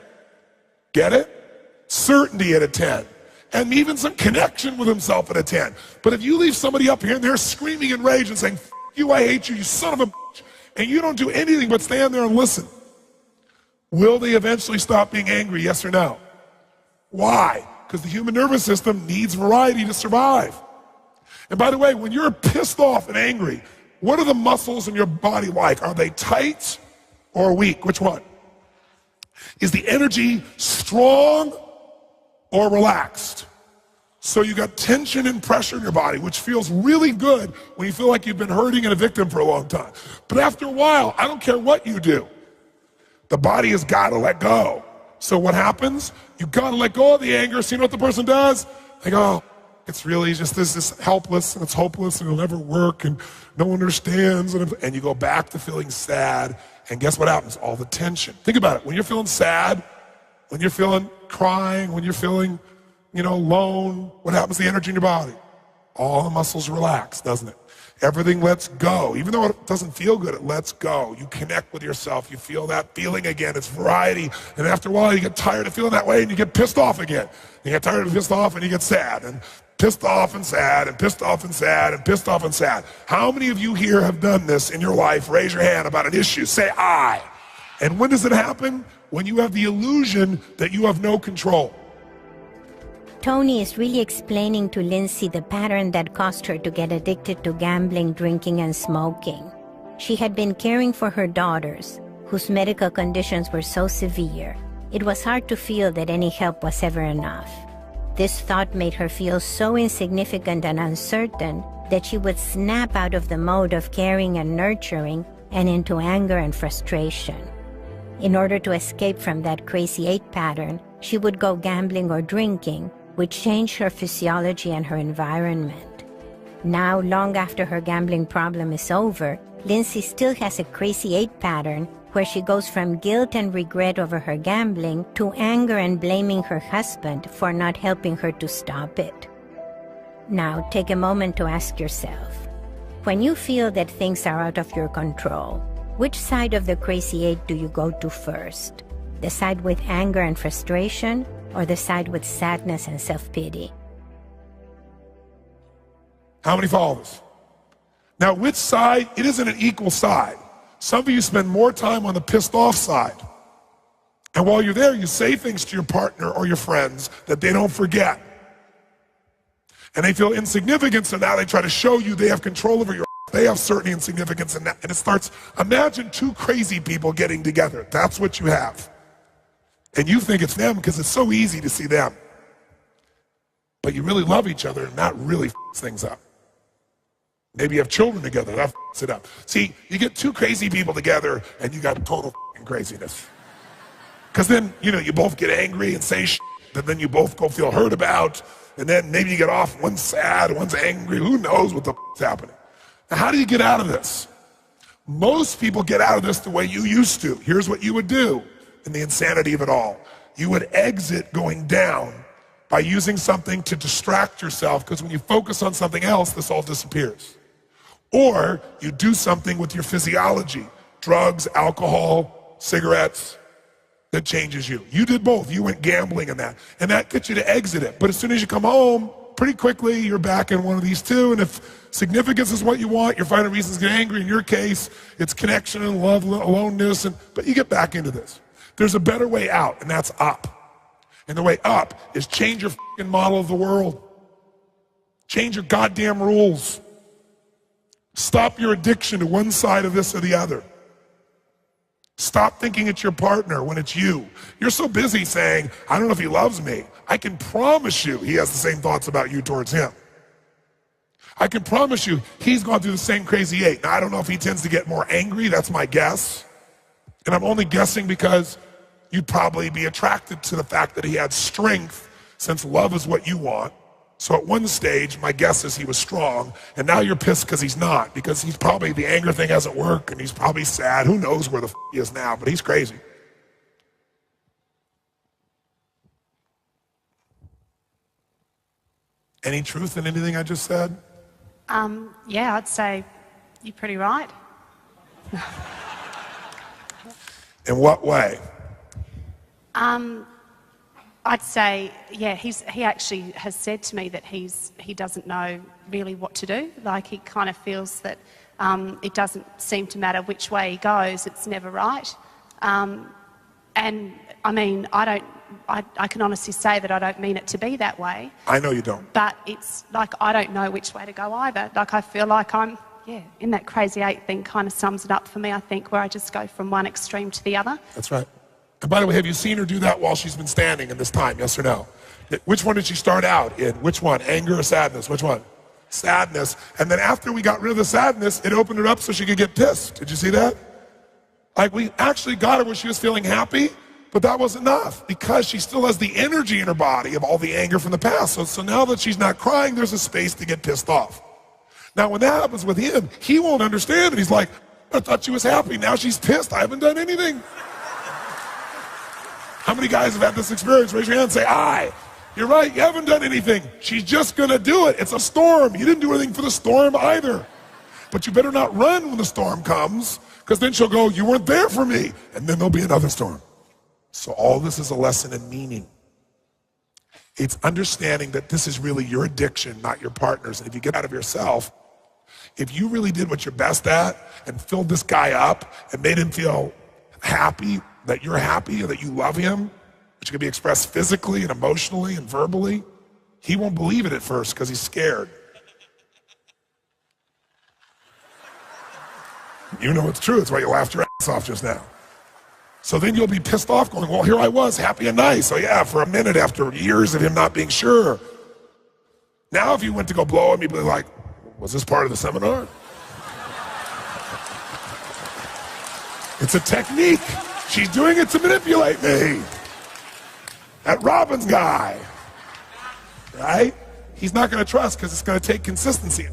Get it? Certainty at a 10. And even some connection with himself at a 10. But if you leave somebody up here and they're screaming in rage and saying, F you, I hate you, you son of a bitch, and you don't do anything but stand there and listen, will they eventually stop being angry, yes or no? Why? Because the human nervous system needs variety to survive. And by the way, when you're pissed off and angry, what are the muscles in your body like? Are they tight or weak? Which one? Is the energy strong or relaxed? So you got tension and pressure in your body, which feels really good when you feel like you've been hurting and a victim for a long time. But after a while, I don't care what you do, the body has got to let go. So what happens? You got to let go of the anger. So you know what the person does? They go, It's really just this helpless and it's hopeless and it'll never work and no one understands. And you go back to feeling sad. And guess what happens? All the tension. Think about it. When you're feeling sad, when you're feeling crying, when you're feeling, alone, what happens to the energy in your body? All the muscles relax, doesn't it? Everything lets go. Even though it doesn't feel good, it lets go. You connect with yourself. You feel that feeling again. It's variety. And after a while, you get tired of feeling that way and you get pissed off again. You get tired of pissed off and you get sad. And pissed off and sad and pissed off and sad and pissed off and sad. How many of you here have done this in your life? Raise your hand about an issue. Say I. And when does it happen? When you have the illusion that you have no control. Tony is really explaining to Lindsay the pattern that caused her to get addicted to gambling, drinking, and smoking. She had been caring for her daughters, whose medical conditions were so severe. It was hard to feel that any help was ever enough. This thought made her feel so insignificant and uncertain that she would snap out of the mode of caring and nurturing and into anger and frustration. In order to escape from that crazy 8 pattern, she would go gambling or drinking, which changed her physiology and her environment. Now, long after her gambling problem is over, Lindsay still has a crazy 8 pattern where she goes from guilt and regret over her gambling to anger and blaming her husband for not helping her to stop it. Now, take a moment to ask yourself, when you feel that things are out of your control, which side of the crazy 8 do you go to first? The side with anger and frustration, or the side with sadness and self-pity? How many follow this? Now, which side? It isn't an equal side. Some of you spend more time on the pissed off side. And while you're there, you say things to your partner or your friends that they don't forget. And they feel insignificant, so now they try to show you they have control over your They have certainty and significance in that. And it starts, imagine 2 crazy people getting together. That's what you have. And you think it's them because it's so easy to see them. But you really love each other and that really f***s things up. Maybe you have children together, that f***s it up. See, you get 2 crazy people together and you got total f***ing craziness. Because then, you both get angry and say shit that then you both go feel hurt about. And then maybe you get off, one's sad, one's angry, who knows what the f***s happening. Now, how do you get out of this? Most people get out of this the way you used to. Here's what you would do in the insanity of it all. You would exit going down by using something to distract yourself, because when you focus on something else, this all disappears. Or you do something with your physiology, drugs, alcohol, cigarettes, that changes you. You did both. You went gambling and that gets you to exit it. But as soon as you come home, pretty quickly, you're back in one of these 2. And if significance is what you want, you're finding reasons to get angry. In your case, it's connection and love, aloneness, but you get back into this. There's a better way out, and that's up. And the way up is change your f***ing model of the world. Change your goddamn rules. Stop your addiction to one side of this or the other. Stop thinking it's your partner when it's you. You're so busy saying, I don't know if he loves me. I can promise you he has the same thoughts about you towards him. I can promise you he's gone through the same crazy 8. Now, I don't know if he tends to get more angry. That's my guess. And I'm only guessing because you'd probably be attracted to the fact that he had strength, since love is what you want. So at one stage, my guess is he was strong, and now you're pissed because he's not, because he's probably, the anger thing hasn't worked, and he's probably sad. Who knows where the f*** he is now, but he's crazy. Any truth in anything I just said? Yeah, I'd say you're pretty right. In what way? I'd say, yeah, he actually has said to me that he doesn't know really what to do. Like, he kind of feels that it doesn't seem to matter which way he goes, it's never right. And I mean, I can honestly say that I don't mean it to be that way. I know you don't. But it's like, I don't know which way to go either. Like, I feel like I'm, in that crazy 8 thing kind of sums it up for me, I think, where I just go from one extreme to the other. That's right. And by the way, have you seen her do that while she's been standing in this time, yes or no? Which one did she start out in? Which one? Anger or sadness? Which one? Sadness. And then after we got rid of the sadness, it opened it up so she could get pissed. Did you see that? Like, we actually got her where she was feeling happy, But that wasn't enough because she still has the energy in her body of all the anger from the past. So now that she's not crying, there's a space to get pissed off. Now when that happens with him, he won't understand it. He's like, I thought she was happy. Now she's pissed. I haven't done anything. How many guys have had this experience? Raise your hand and say, aye. You're right, you haven't done anything. She's just gonna do it. It's a storm. You didn't do anything for the storm either. But you better not run when the storm comes, because then she'll go, you weren't there for me. And then there'll be another storm. So all this is a lesson in meaning. It's understanding that this is really your addiction, not your partner's. And if you get out of yourself, if you really did what you're best at and filled this guy up and made him feel happy, that you're happy and that you love him, which can be expressed physically and emotionally and verbally, he won't believe it at first because he's scared. You know it's true. That's why you laughed your ass off just now. So then you'll be pissed off going, well, here I was, happy and nice. So yeah, for a minute after years of him not being sure. Now if you went to go blow him, you'd be like, was this part of the seminar? It's a technique. She's doing it to manipulate me. That Robbins guy, right? He's not going to trust because it's going to take consistency.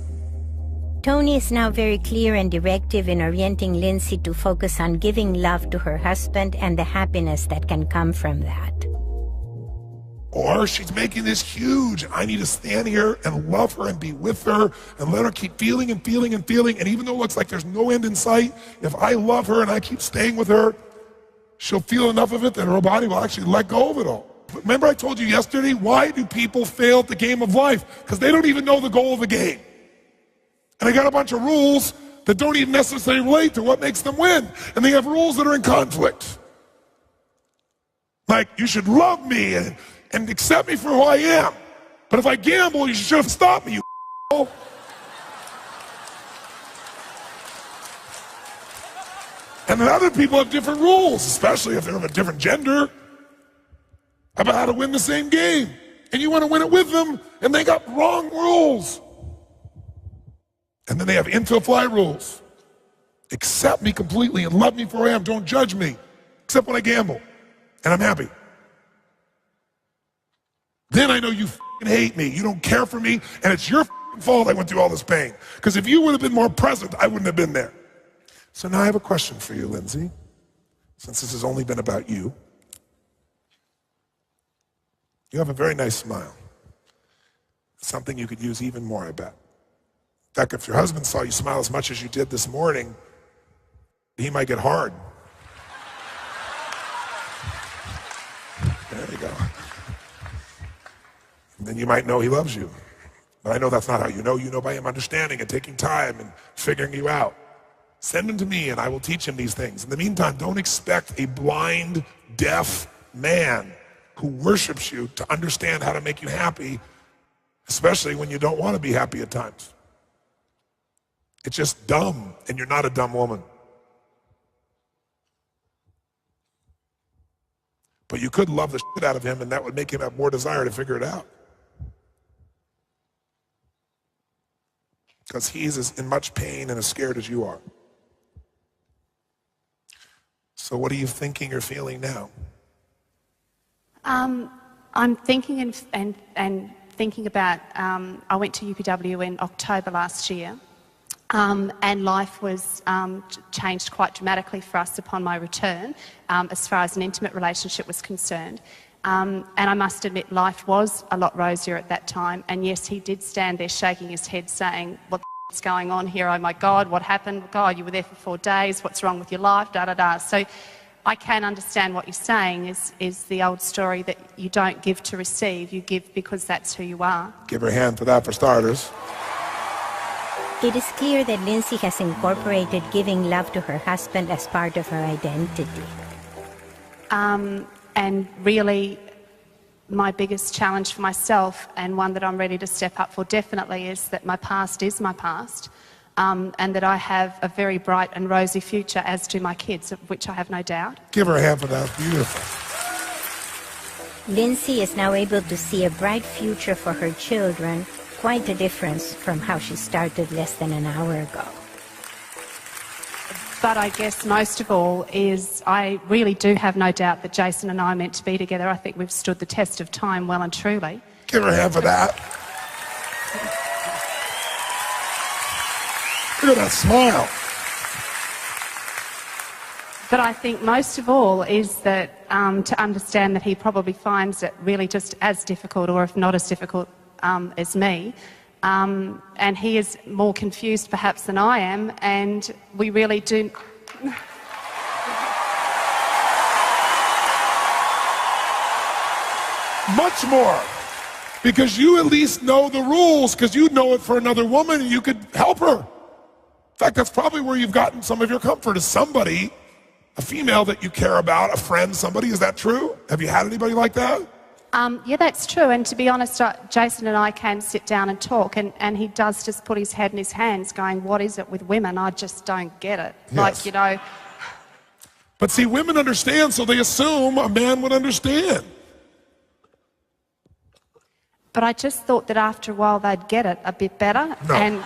Tony is now very clear and directive in orienting Lindsay to focus on giving love to her husband and the happiness that can come from that. Or she's making this huge, I need to stand here and love her and be with her and let her keep feeling and feeling and feeling. And even though it looks like there's no end in sight, if I love her and I keep staying with her, she'll feel enough of it that her body will actually let go of it all. But remember I told you yesterday, why do people fail at the game of life? Because they don't even know the goal of the game. And they got a bunch of rules that don't even necessarily relate to what makes them win. And they have rules that are in conflict. Like, you should love me and accept me for who I am. But if I gamble, you should have stopped me, you asshole. And then other people have different rules, especially if they're of a different gender, about how to win the same game. And you want to win it with them, and they got wrong rules. And then they have infill fly rules. Accept me completely and love me for who I am. Don't judge me, except when I gamble. And I'm happy. Then I know you f***ing hate me. You don't care for me, and it's your f***ing fault I went through all this pain. Because if you would have been more present, I wouldn't have been there. So now I have a question for you, Lindsay, since this has only been about you. You have a very nice smile. Something you could use even more, I bet. In fact, if your husband saw you smile as much as you did this morning, he might get hard. There you go. And then you might know he loves you. But I know that's not how you know. You know by him understanding and taking time and figuring you out. Send him to me and I will teach him these things. In the meantime, don't expect a blind, deaf man who worships you to understand how to make you happy, especially when you don't want to be happy at times. It's just dumb, and you're not a dumb woman. But you could love the shit out of him, and that would make him have more desire to figure it out. Because he's as in much pain and as scared as you are. So what are you thinking or feeling now? I'm thinking and thinking about, I went to UPW in October last year, and life was changed quite dramatically for us upon my return, as far as an intimate relationship was concerned. And I must admit, life was a lot rosier at that time, and yes, he did stand there shaking his head saying, what the f*** is going on here? Oh my God, what happened? God, you were there for 4 days, what's wrong with your life, da da da. So I can understand what you're saying is the old story that you don't give to receive, you give because that's who you are. Give her a hand for that, for starters. It is clear that Lindsay has incorporated giving love to her husband as part of her identity. And really, my biggest challenge for myself, and one that I'm ready to step up for definitely, is that my past is my past, and that I have a very bright and rosy future, as do my kids, of which I have no doubt. Give her a hand for that. Beautiful. Lindsay is now able to see a bright future for her children, quite a difference from how she started less than an hour ago. But I guess most of all is I really do have no doubt that Jason and I are meant to be together. I think we've stood the test of time well and truly. Give her a hand for that. Look at that smile. But I think most of all is that to understand that he probably finds it really just as difficult, or if not as difficult as me. And he is more confused perhaps than I am, and we really do... Much more. Because you at least know the rules, because you know it for another woman and you could help her. In fact, that's probably where you've gotten some of your comfort, is somebody, a female that you care about, a friend, somebody. Is that true? Have you had anybody like that? Yeah, that's true. And to be honest, Jason and I can sit down and talk, and he does just put his head in his hands going, what is it with women? I just don't get it. Yes. Like, you know... But see, women understand, so they assume a man would understand. But I just thought that after a while they'd get it a bit better. No. And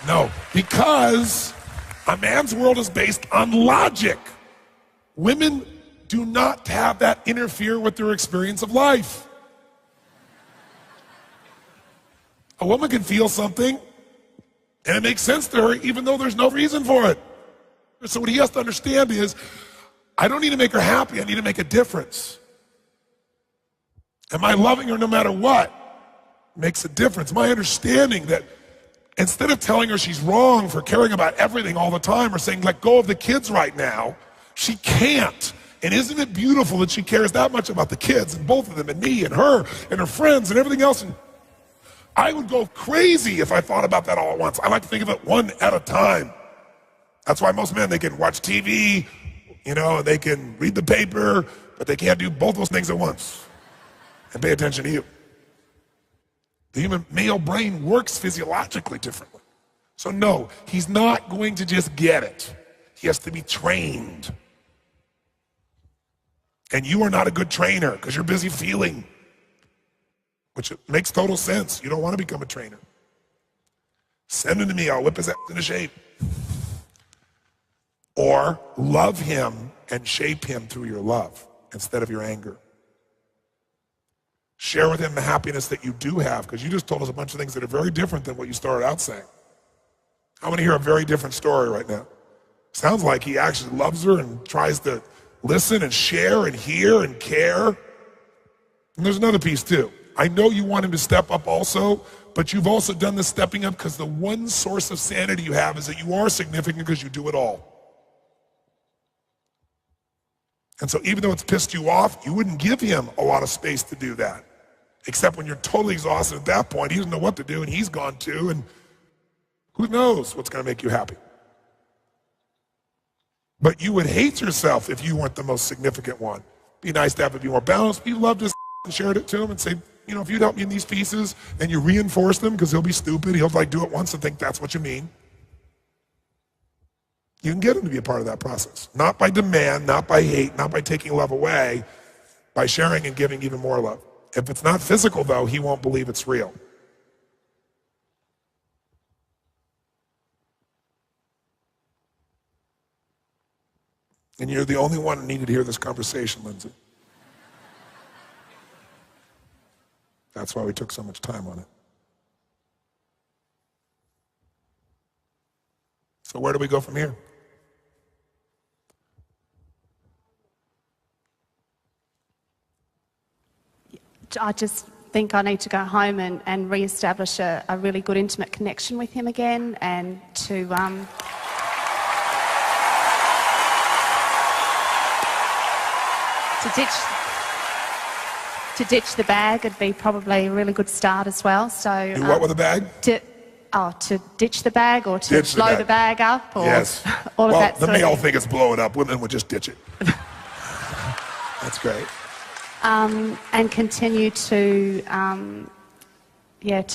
No, because a man's world is based on logic. Women do not have that interfere with their experience of life. A woman can feel something, and it makes sense to her even though there's no reason for it. So what he has to understand is, I don't need to make her happy, I need to make a difference. Am I loving her no matter what? Makes a difference. My understanding that instead of telling her she's wrong for caring about everything all the time, or saying let go of the kids right now, she can't. And isn't it beautiful that she cares that much about the kids, and both of them, and me, and her, and her friends, and everything else? And I would go crazy if I thought about that all at once. I like to think of it one at a time. That's why most men, they can watch TV, you know, they can read the paper, but they can't do both those things at once and pay attention to you. The human male brain works physiologically differently. So no, he's not going to just get it. He has to be trained. And you are not a good trainer because you're busy feeling, which makes total sense. You don't want to become a trainer. Send him to me, I'll whip his ass into shape. Or love him and shape him through your love instead of your anger. Share with him the happiness that you do have, because you just told us a bunch of things that are very different than what you started out saying. I want to hear a very different story right now. Sounds like he actually loves her and tries to listen and share and hear and care. And there's another piece too. I know you want him to step up also, but you've also done the stepping up because the one source of sanity you have is that you are significant because you do it all. And so even though it's pissed you off, you wouldn't give him a lot of space to do that. Except when you're totally exhausted at that point, he doesn't know what to do and he's gone too, and who knows what's gonna make you happy. But you would hate yourself if you weren't the most significant one. Be nice to have it be more balanced. You loved his and shared it to him and say, you know, if you'd help me in these pieces, and you reinforce them, because he'll be stupid, he'll like do it once and think that's what you mean. You can get him to be a part of that process. Not by demand, not by hate, not by taking love away, by sharing and giving even more love. If it's not physical though, he won't believe it's real. And you're the only one who needed to hear this conversation, Lindsay. That's why we took so much time on it. So where do we go from here? I just think I need to go home and re-establish a really good intimate connection with him again, and to ditch the bag would be probably a really good start as well. So do what with the bag? To ditch the bag, or to blow the bag up, or yes. all of that. The male thing is blow it up. Women would just ditch it. That's great. And continue to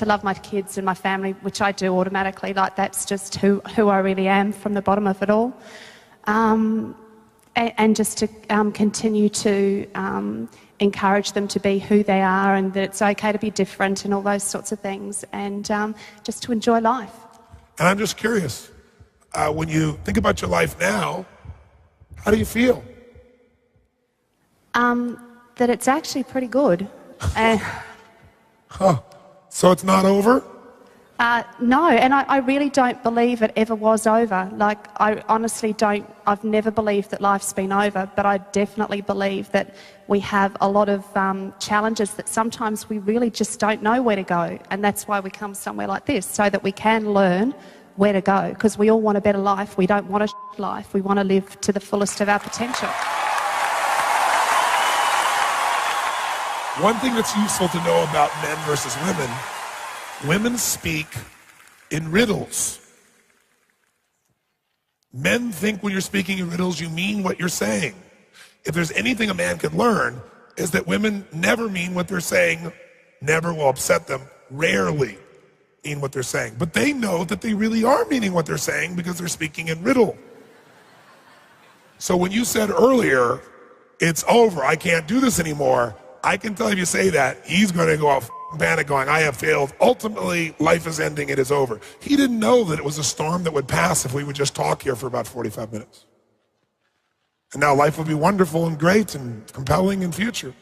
love my kids and my family, which I do automatically. Like, that's just who I really am from the bottom of it all. And just to continue to encourage them to be who they are, and that it's okay to be different and all those sorts of things, and just to enjoy life. And I'm just curious, When you think about your life now, how do you feel? That it's actually pretty good. So it's not over? No, and I really don't believe it ever was over. Like, I honestly don't, I've never believed that life's been over, but I definitely believe that we have a lot of challenges that sometimes we really just don't know where to go. And that's why we come somewhere like this, so that we can learn where to go. Because we all want a better life. We don't want a life. We want to live to the fullest of our potential. One thing that's useful to know about men versus women, women speak in riddles. Men think when you're speaking in riddles, you mean what you're saying. If there's anything a man can learn, is that women never mean what they're saying, never will upset them, rarely mean what they're saying. But they know that they really are meaning what they're saying because they're speaking in riddle. So when you said earlier, it's over, I can't do this anymore, I can tell if you say that, he's going to go off panic going, I have failed. Ultimately, life is ending, it is over. He didn't know that it was a storm that would pass if we would just talk here for about 45 minutes. And now life will be wonderful and great and compelling in future.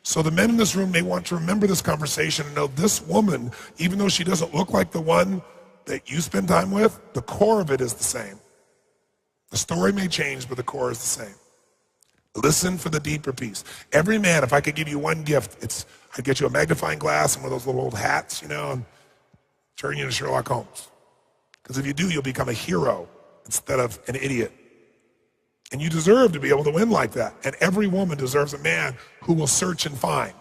So the men in this room may want to remember this conversation and know this woman, even though she doesn't look like the one that you spend time with, the core of it is the same. The story may change, but the core is the same. Listen for the deeper piece. Every man, if I could give you one gift, I'd get you a magnifying glass and one of those little old hats, and turn you into Sherlock Holmes. Because if you do, you'll become a hero instead of an idiot. And you deserve to be able to win like that. And every woman deserves a man who will search and find.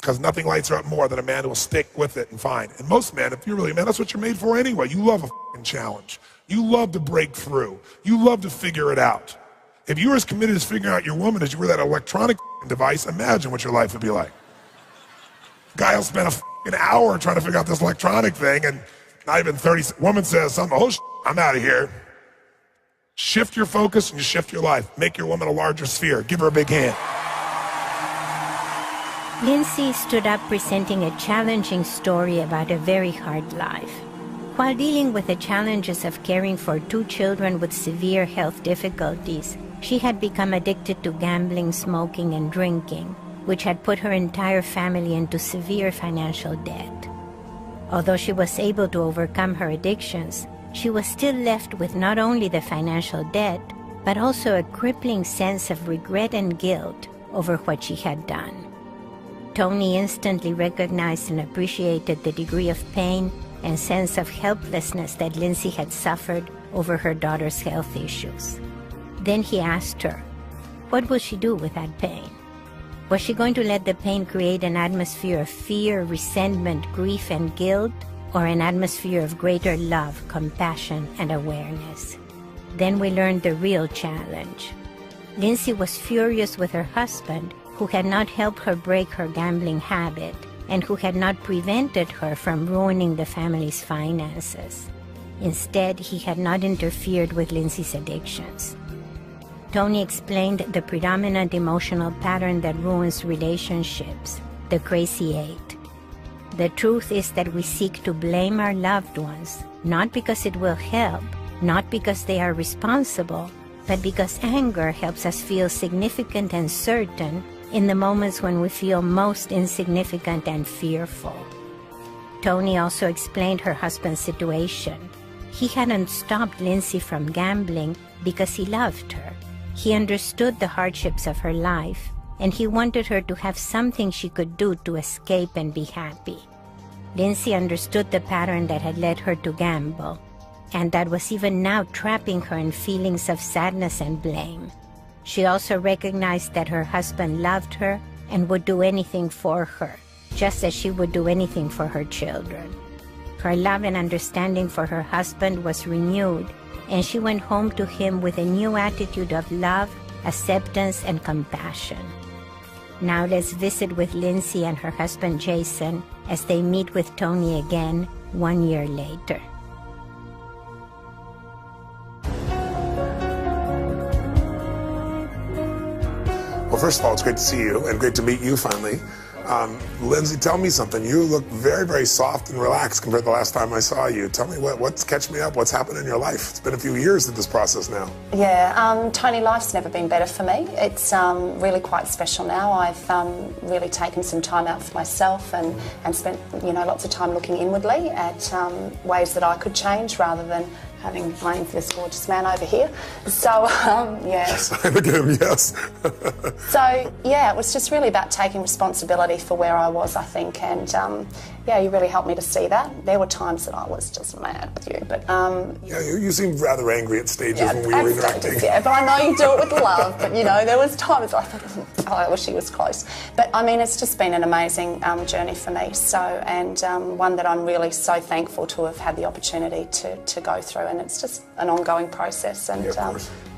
Because nothing lights her up more than a man who will stick with it and find. And most men, if you're really a man, that's what you're made for anyway. You love a fucking challenge. You love to break through. You love to figure it out. If you were as committed as figuring out your woman as you were that electronic device, imagine what your life would be like. Guy will spend an hour trying to figure out this electronic thing, and not even 30, woman says something, I'm out of here. Shift your focus and you shift your life. Make your woman a larger sphere. Give her a big hand. Lindsay stood up presenting a challenging story about a very hard life. While dealing with the challenges of caring for 2 children with severe health difficulties, she had become addicted to gambling, smoking, and drinking, which had put her entire family into severe financial debt. Although she was able to overcome her addictions, she was still left with not only the financial debt, but also a crippling sense of regret and guilt over what she had done. Tony instantly recognized and appreciated the degree of pain and sense of helplessness that Lindsay had suffered over her daughter's health issues. Then he asked her, what will she do with that pain? Was she going to let the pain create an atmosphere of fear, resentment, grief, and guilt, or an atmosphere of greater love, compassion, and awareness? Then we learned the real challenge. Lindsay was furious with her husband, who had not helped her break her gambling habit, and who had not prevented her from ruining the family's finances. Instead, he had not interfered with Lindsay's addictions. Tony explained the predominant emotional pattern that ruins relationships, the crazy 8. The truth is that we seek to blame our loved ones, not because it will help, not because they are responsible, but because anger helps us feel significant and certain in the moments when we feel most insignificant and fearful. Tony also explained her husband's situation. He hadn't stopped Lindsay from gambling because he loved her. He understood the hardships of her life, and he wanted her to have something she could do to escape and be happy. Lindsay understood the pattern that had led her to gamble, and that was even now trapping her in feelings of sadness and blame. She also recognized that her husband loved her and would do anything for her, just as she would do anything for her children. Her love and understanding for her husband was renewed, and she went home to him with a new attitude of love, acceptance, and compassion. Now let's visit with Lindsay and her husband Jason as they meet with Tony again 1 year later. Well, first of all, it's great to see you and great to meet you finally. Lindsay, tell me something. You look very, very soft and relaxed compared to the last time I saw you. Tell me what's catch me up. What's happened in your life? It's been a few years of this process now. Yeah, Tony, life's never been better for me. It's really quite special now. I've really taken some time out for myself and spent lots of time looking inwardly at ways that I could change rather than having playing for this gorgeous man over here. So, yeah. Look at him, yes. So, yeah, it was just really about taking responsibility for where I was, I think, and yeah, you really helped me to see that. There were times that I was just mad with you, but... yeah, you seemed rather angry at stages when we were interacting. Yeah, but I know you do it with love, but, there was times I thought, oh, I wish he was close. But, I mean, it's just been an amazing journey for me, so, and one that I'm really so thankful to have had the opportunity to go through, and it's just an ongoing process, and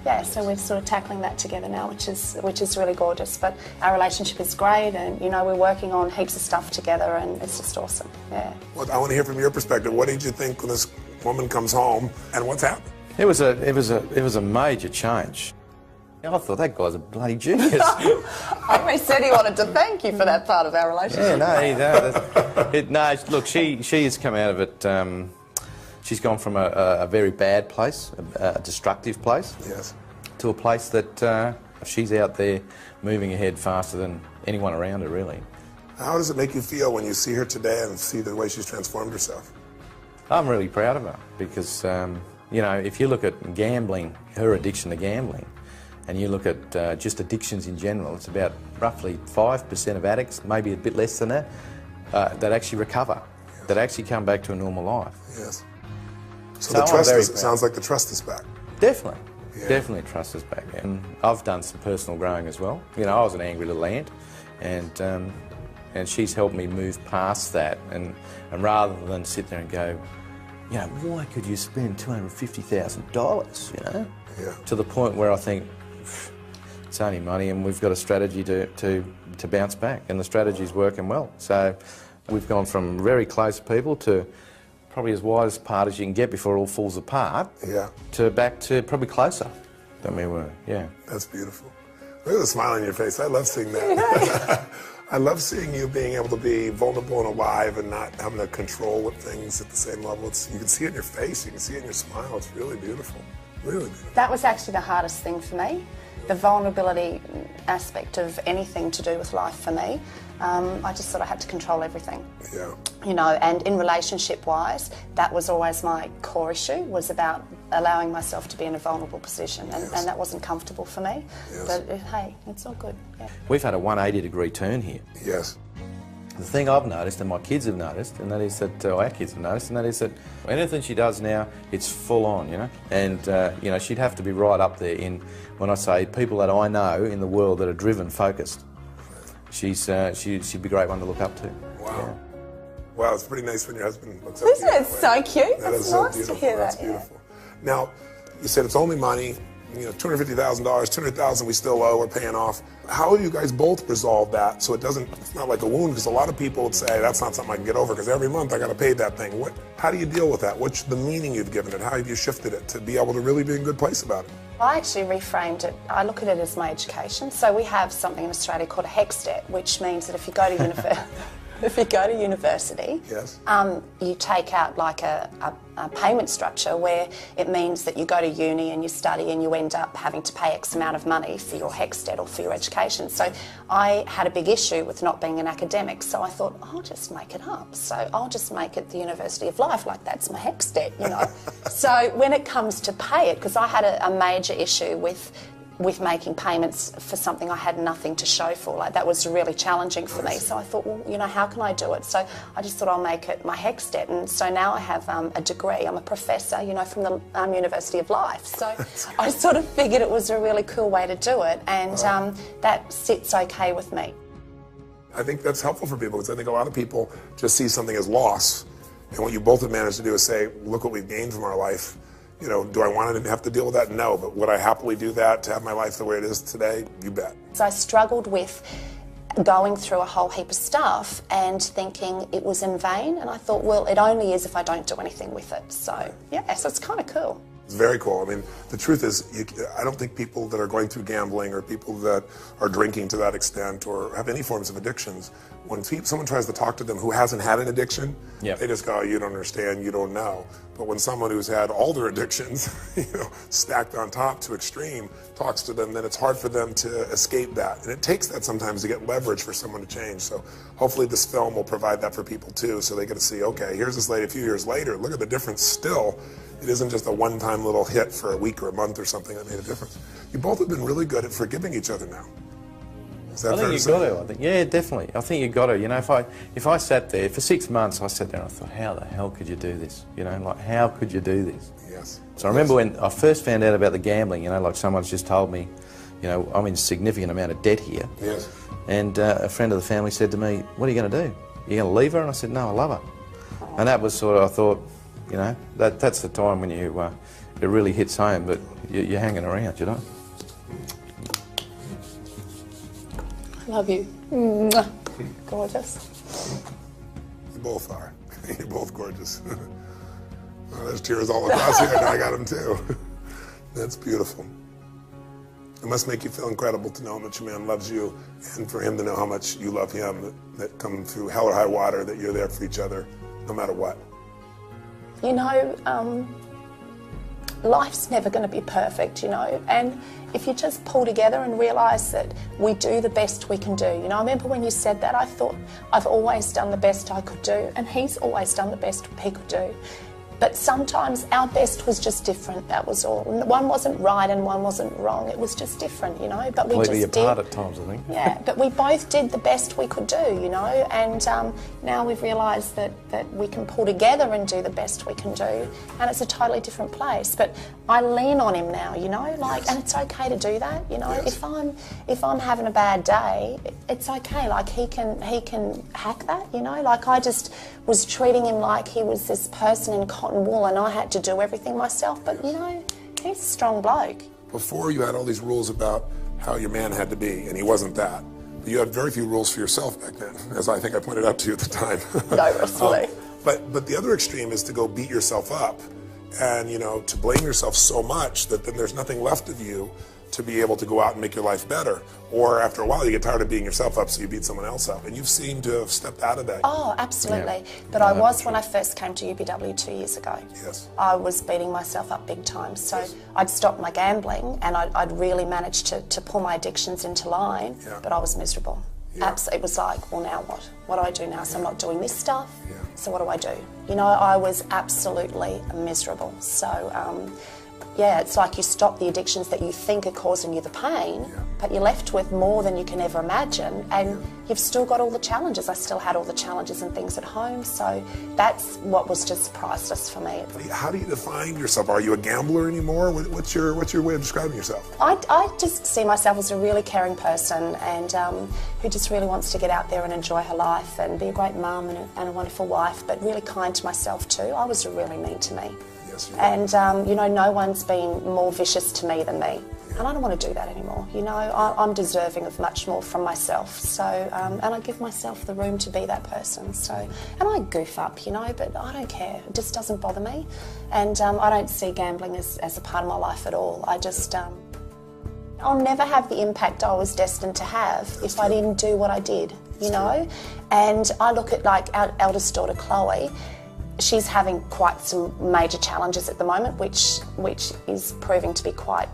yeah, so we're sort of tackling that together now, which is really gorgeous. But our relationship is great, and we're working on heaps of stuff together, and it's just awesome. Yeah. Well, I want to hear from your perspective. What did you think when this woman comes home, and what's happened? It was a major change. I thought that guy's a bloody genius. I said he wanted to thank you for that part of our relationship. Yeah, look, she has come out of it. She's gone from a very bad place, a destructive place, yes, to a place that she's out there moving ahead faster than anyone around her, really. How does it make you feel when you see her today and see the way she's transformed herself? I'm really proud of her because, if you look at gambling, her addiction to gambling, and you look at just addictions in general, it's about roughly 5% of addicts, maybe a bit less than that, that actually recover, that actually come back to a normal life. Yes. So the trust it sounds like the trust is back. Definitely. Yeah. Definitely trust is back. And I've done some personal growing as well. I was an angry little ant, and she's helped me move past that, and rather than sit there and go, why could you spend $250,000, Yeah. to the point where I think, it's only money and we've got a strategy to bounce back, and the strategy's working well. So we've gone from very close people to probably as wide apart as you can get before it all falls apart, yeah, to back to probably closer than we were, yeah. That's beautiful. Look at the smile on your face. I love seeing that. I love seeing you being able to be vulnerable and alive and not having to control with things at the same level. You can see it in your face, you can see it in your smile. It's really beautiful, really beautiful. That was actually the hardest thing for me, the vulnerability aspect of anything to do with life for me. I just sort of had to control everything. Yeah. And in relationship-wise, that was always my core issue, was about allowing myself to be in a vulnerable position, and that wasn't comfortable for me. Yes. But hey, it's all good. Yeah. We've had a 180-degree turn here. Yes. The thing I've noticed, and my kids have noticed, and that is that our kids have noticed, and that is that anything she does now, it's full on, and she'd have to be right up there in, when I say people that I know in the world that are driven, focused. She'd be a great one to look up to. Wow. Yeah. Wow, it's pretty nice when your husband looks up to you. Isn't it so cute? That's nice beautiful. to hear That's that. beautiful. Yeah. Now, you said it's only money. $250,000, $200,000 we still owe, we're paying off. How do you guys both resolve that so it's not like a wound? Because a lot of people would say that's not something I can get over because every month I got to pay that thing. How do you deal with that? What's the meaning you've given it? How have you shifted it to be able to really be in a good place about it? I actually reframed it. I look at it as my education. So we have something in Australia called a HECS debt, which means that if you go to university, yes, you take out like a payment structure where it means that you go to uni and you study and you end up having to pay X amount of money for your HECS debt or for your education. So I had a big issue with not being an academic, so I thought, I'll just make it up. So I'll just make it the University of Life, like that's my HECS debt, So when it comes to pay it, because I had a major issue with making payments for something I had nothing to show for. Like, that was really challenging for me. So I thought, well, how can I do it? So I just thought I'll make it my HECS debt. And so now I have a degree. I'm a professor, from the University of Life. So I sort of figured it was a really cool way to do it. And that sits okay with me. I think that's helpful for people because I think a lot of people just see something as loss. And what you both have managed to do is say, look what we've gained from our life. Do I want to have to deal with that? No, but would I happily do that to have my life the way it is today? You bet. So I struggled with going through a whole heap of stuff and thinking it was in vain, and I thought, well, it only is if I don't do anything with it. So, yeah, so it's kind of cool. It's very cool. I mean, the truth is, I don't think people that are going through gambling or people that are drinking to that extent or have any forms of addictions, when someone tries to talk to them who hasn't had an addiction, they just go, you don't understand, you don't know. But when someone who's had all their addictions, stacked on top to extreme, talks to them, then it's hard for them to escape that. And it takes that sometimes to get leverage for someone to change. So hopefully this film will provide that for people too, so they get to see, okay, here's this lady a few years later, look at the difference still. It isn't just a one-time little hit for a week or a month or something that made a difference. You both have been really good at forgiving each other now. Is that fair to say? I think, yeah, definitely. I think you got to. You know, if I sat there for 6 months, I sat there and I thought, how the hell could you do this? You know, like, how could you do this? Yes. So I remember when I first found out about the gambling, you know, like someone's just told me, you know, I'm in a significant amount of debt here. Yes. And a friend of the family said to me, what are you going to do? You going to leave her? And I said, no, I love her. And that was sort of, I thought, you know, that's the time when it really hits home, but you're hanging around, you know. Love you. Mwah. Gorgeous. You both are. You're both gorgeous. Oh, there's tears all across here, and I got them too. That's beautiful. It must make you feel incredible to know that your man loves you, and for him to know how much you love him, that come through hell or high water, that you're there for each other, no matter what. You know, life's never going to be perfect, you know, and if you just pull together and realise that we do the best we can do. You know, I remember when you said that, I thought, I've always done the best I could do, and he's always done the best he could do. But sometimes our best was just different, that was all. One wasn't right and one wasn't wrong, it was just different, you know. But we completely just apart did, at times, I think. Yeah, but we both did the best we could do, you know, and now we've realised that we can pull together and do the best we can do, and it's a totally different place. But I lean on him now, you know, like, yes. And it's okay to do that, you know. Yes. If I'm having a bad day, it's okay. Like he can hack that, you know. Like I just was treating him like he was this person in cotton wool, and I had to do everything myself. But you know, he's a strong bloke. Before you had all these rules about how your man had to be, and he wasn't that. But you had very few rules for yourself back then, as I think I pointed out to you at the time. No, Russell. But the other extreme is to go beat yourself up, and you know, to blame yourself so much that then there's nothing left of you to be able to go out and make your life better. Or after a while you get tired of beating yourself up, so you beat someone else up. And you've seemed to have stepped out of that. Oh, absolutely. Yeah. But I was when I first came to UPW 2 years ago. Yes. I was beating myself up big time. So yes. I'd stopped my gambling, and I'd really managed to pull my addictions into line, but I was miserable. Yeah. It was like, well, now what? What do I do now? So I'm not doing this stuff, so what do I do? You know, I was absolutely miserable. So, yeah, it's like you stop the addictions that you think are causing you the pain, but you're left with more than you can ever imagine, and you've still got all the challenges. I still had all the challenges and things at home, so that's what was just priceless for me. How do you define yourself? Are you a gambler anymore? What's your way of describing yourself? I just see myself as a really caring person, and who just really wants to get out there and enjoy her life and be a great mum and a wonderful wife, but really kind to myself too. I was really mean to me. And, you know, no one's been more vicious to me than me. And I don't want to do that anymore. You know, I'm deserving of much more from myself. So, and I give myself the room to be that person. So, and I goof up, you know, but I don't care. It just doesn't bother me. And I don't see gambling as a part of my life at all. I just, I'll never have the impact I was destined to have if I didn't do what I did, you know. And I look at, like, our eldest daughter, Chloe. She's having quite some major challenges at the moment, which is proving to be quite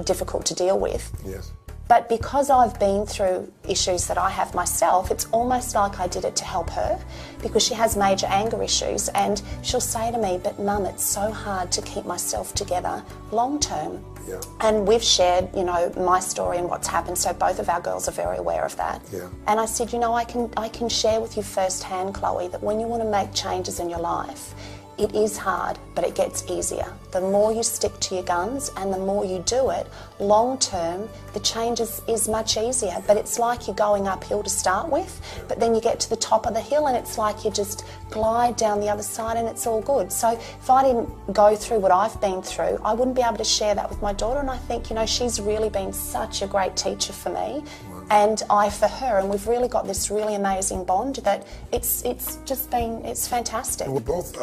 difficult to deal with. Yes. But because I've been through issues that I have myself, it's almost like I did it to help her, because she has major anger issues, and she'll say to me, but Mum, it's so hard to keep myself together long term. Yeah. And we've shared, you know, my story and what's happened, so both of our girls are very aware of that. Yeah. And I said, you know, I can share with you firsthand, Chloe, that when you want to make changes in your life, it is hard, but it gets easier. The more you stick to your guns and the more you do it, long term, the change is much easier. But it's like you're going uphill to start with, but then you get to the top of the hill and it's like you just glide down the other side and it's all good. So if I didn't go through what I've been through, I wouldn't be able to share that with my daughter. And I think, you know, she's really been such a great teacher for me. And I for her, and we've really got this really amazing bond that it's just been, it's fantastic. And we're both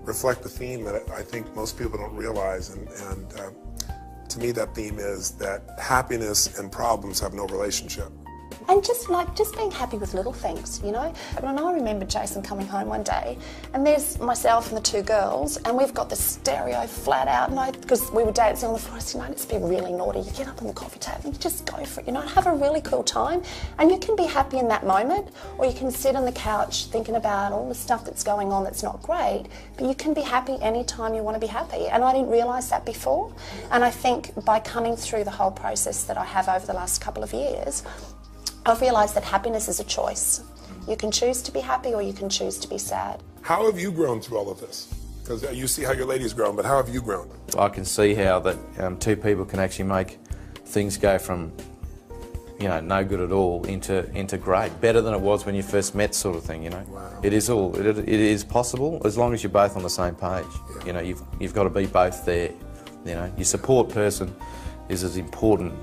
reflect the theme that I think most people don't realize, and to me that theme is that happiness and problems have no relationship. And just being happy with little things, you know. And I remember Jason coming home one day, and there's myself and the two girls, and we've got the stereo flat out, and because we were dancing on the floor, I said, let's be really naughty. You get up on the coffee table and you just go for it, you know, have a really cool time. And you can be happy in that moment, or you can sit on the couch thinking about all the stuff that's going on that's not great, but you can be happy anytime you want to be happy. And I didn't realise that before. And I think by coming through the whole process that I have over the last couple of years, I've realised that happiness is a choice. You can choose to be happy or you can choose to be sad. How have you grown through all of this? Because you see how your lady's grown, but how have you grown? I can see how that two people can actually make things go from, you know, no good at all into great, better than it was when you first met, sort of thing. You know, wow. It is possible as long as you're both on the same page. Yeah. You know, you've got to be both there. You know, your support person is as important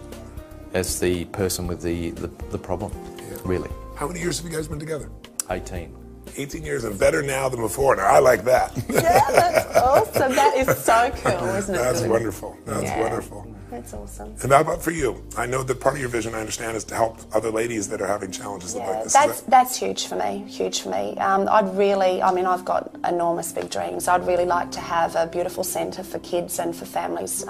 as the person with the problem, yeah. Really. How many years have you guys been together? 18. 18 years, and better now than before. Now, I like that. Yeah, that's awesome. That is so cool, isn't it? That's wonderful. That's wonderful. That's awesome. And how about for you? I know that part of your vision, I understand, is to help other ladies that are having challenges like this. That's huge for me, huge for me. I've got enormous big dreams. I'd really like to have a beautiful centre for kids and for families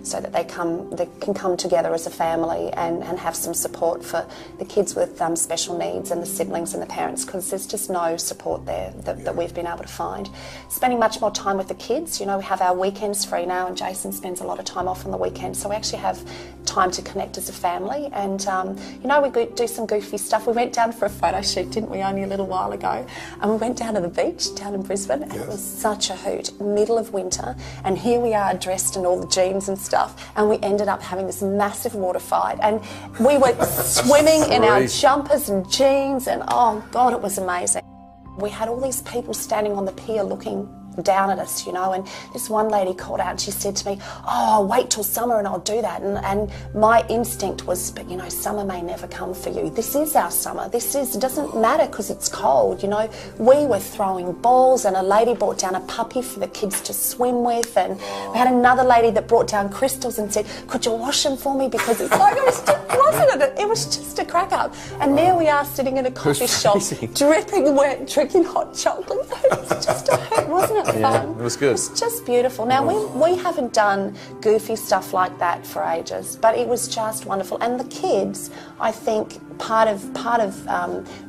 so that they can come together as a family and have some support for the kids with special needs and the siblings and the parents, because there's just no support there that we've been able to find. Spending much more time with the kids, you know, we have our weekends free now, and Jason spends a lot of time off on the weekends, so we actually have time to connect as a family. And you know, we do some goofy stuff. We went down for a photo shoot, didn't we, only a little while ago, and we went down to the beach down in Brisbane, and it was such a hoot, middle of winter, and here we are dressed in all the jeans and stuff, and we ended up having this massive water fight, and we were swimming in our jumpers and jeans, and oh God, it was amazing. We had all these people standing on the pier looking down at us, you know, and this one lady called out and she said to me, oh, wait till summer and I'll do that. And my instinct was, but you know, summer may never come for you. This is our summer. It doesn't matter because it's cold, you know. We were throwing balls, and a lady brought down a puppy for the kids to swim with, and we had another lady that brought down crystals and said, could you wash them for me, because it's like, it was just a crack up. And there we are sitting in a coffee shop, dripping wet, drinking hot chocolate. It was just a hoot, wasn't it? Yeah, it was good. It was just beautiful. Now, we haven't done goofy stuff like that for ages, but it was just wonderful. And the kids, I think, part of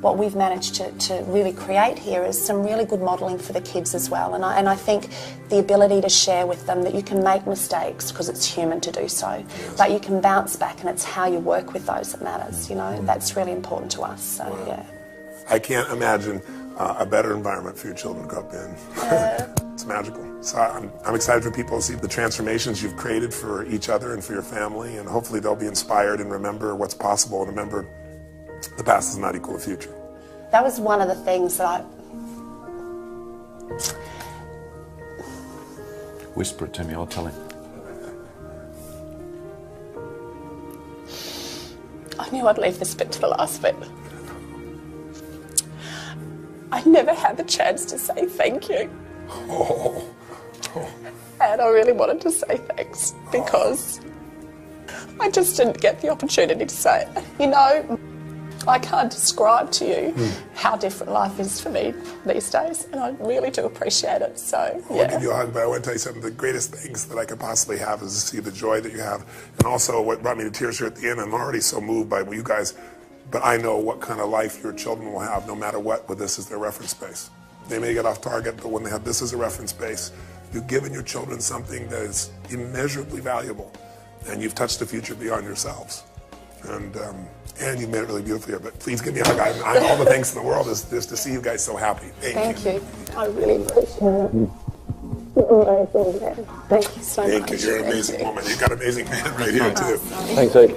what we've managed to really create here is some really good modelling for the kids as well. And I think the ability to share with them that you can make mistakes, because it's human to do so, but you can bounce back, and it's how you work with those that matters, you know. That's really important to us, so yeah. I can't imagine a better environment for your children to grow up in. It's magical. So I'm excited for people to see the transformations you've created for each other and for your family, and hopefully they'll be inspired and remember what's possible, and remember the past does not equal the future. That was one of the things that Whisper it to me, I'll tell him. I knew I'd leave this bit to the last bit. I never had the chance to say thank you. And I really wanted to say thanks, because I just didn't get the opportunity to say it. You know, I can't describe to you how different life is for me these days, and I really do appreciate it, so, yeah. I'll give you a hug, but I want to tell you something. The greatest things that I could possibly have is to see the joy that you have, and also what brought me to tears here at the end. I'm already so moved by you guys, but I know what kind of life your children will have no matter what, with this as their reference base. They may get off target, but when they have this as a reference base, you've given your children something that is immeasurably valuable, and you've touched the future beyond yourselves. And you made it really beautiful here. But please give me a hug. All the thanks in the world is to see you guys so happy. Thank you. I really appreciate it. Thank you so much. Thank you. You're an amazing woman. You've got an amazing man right here, too. Thanks, Ike.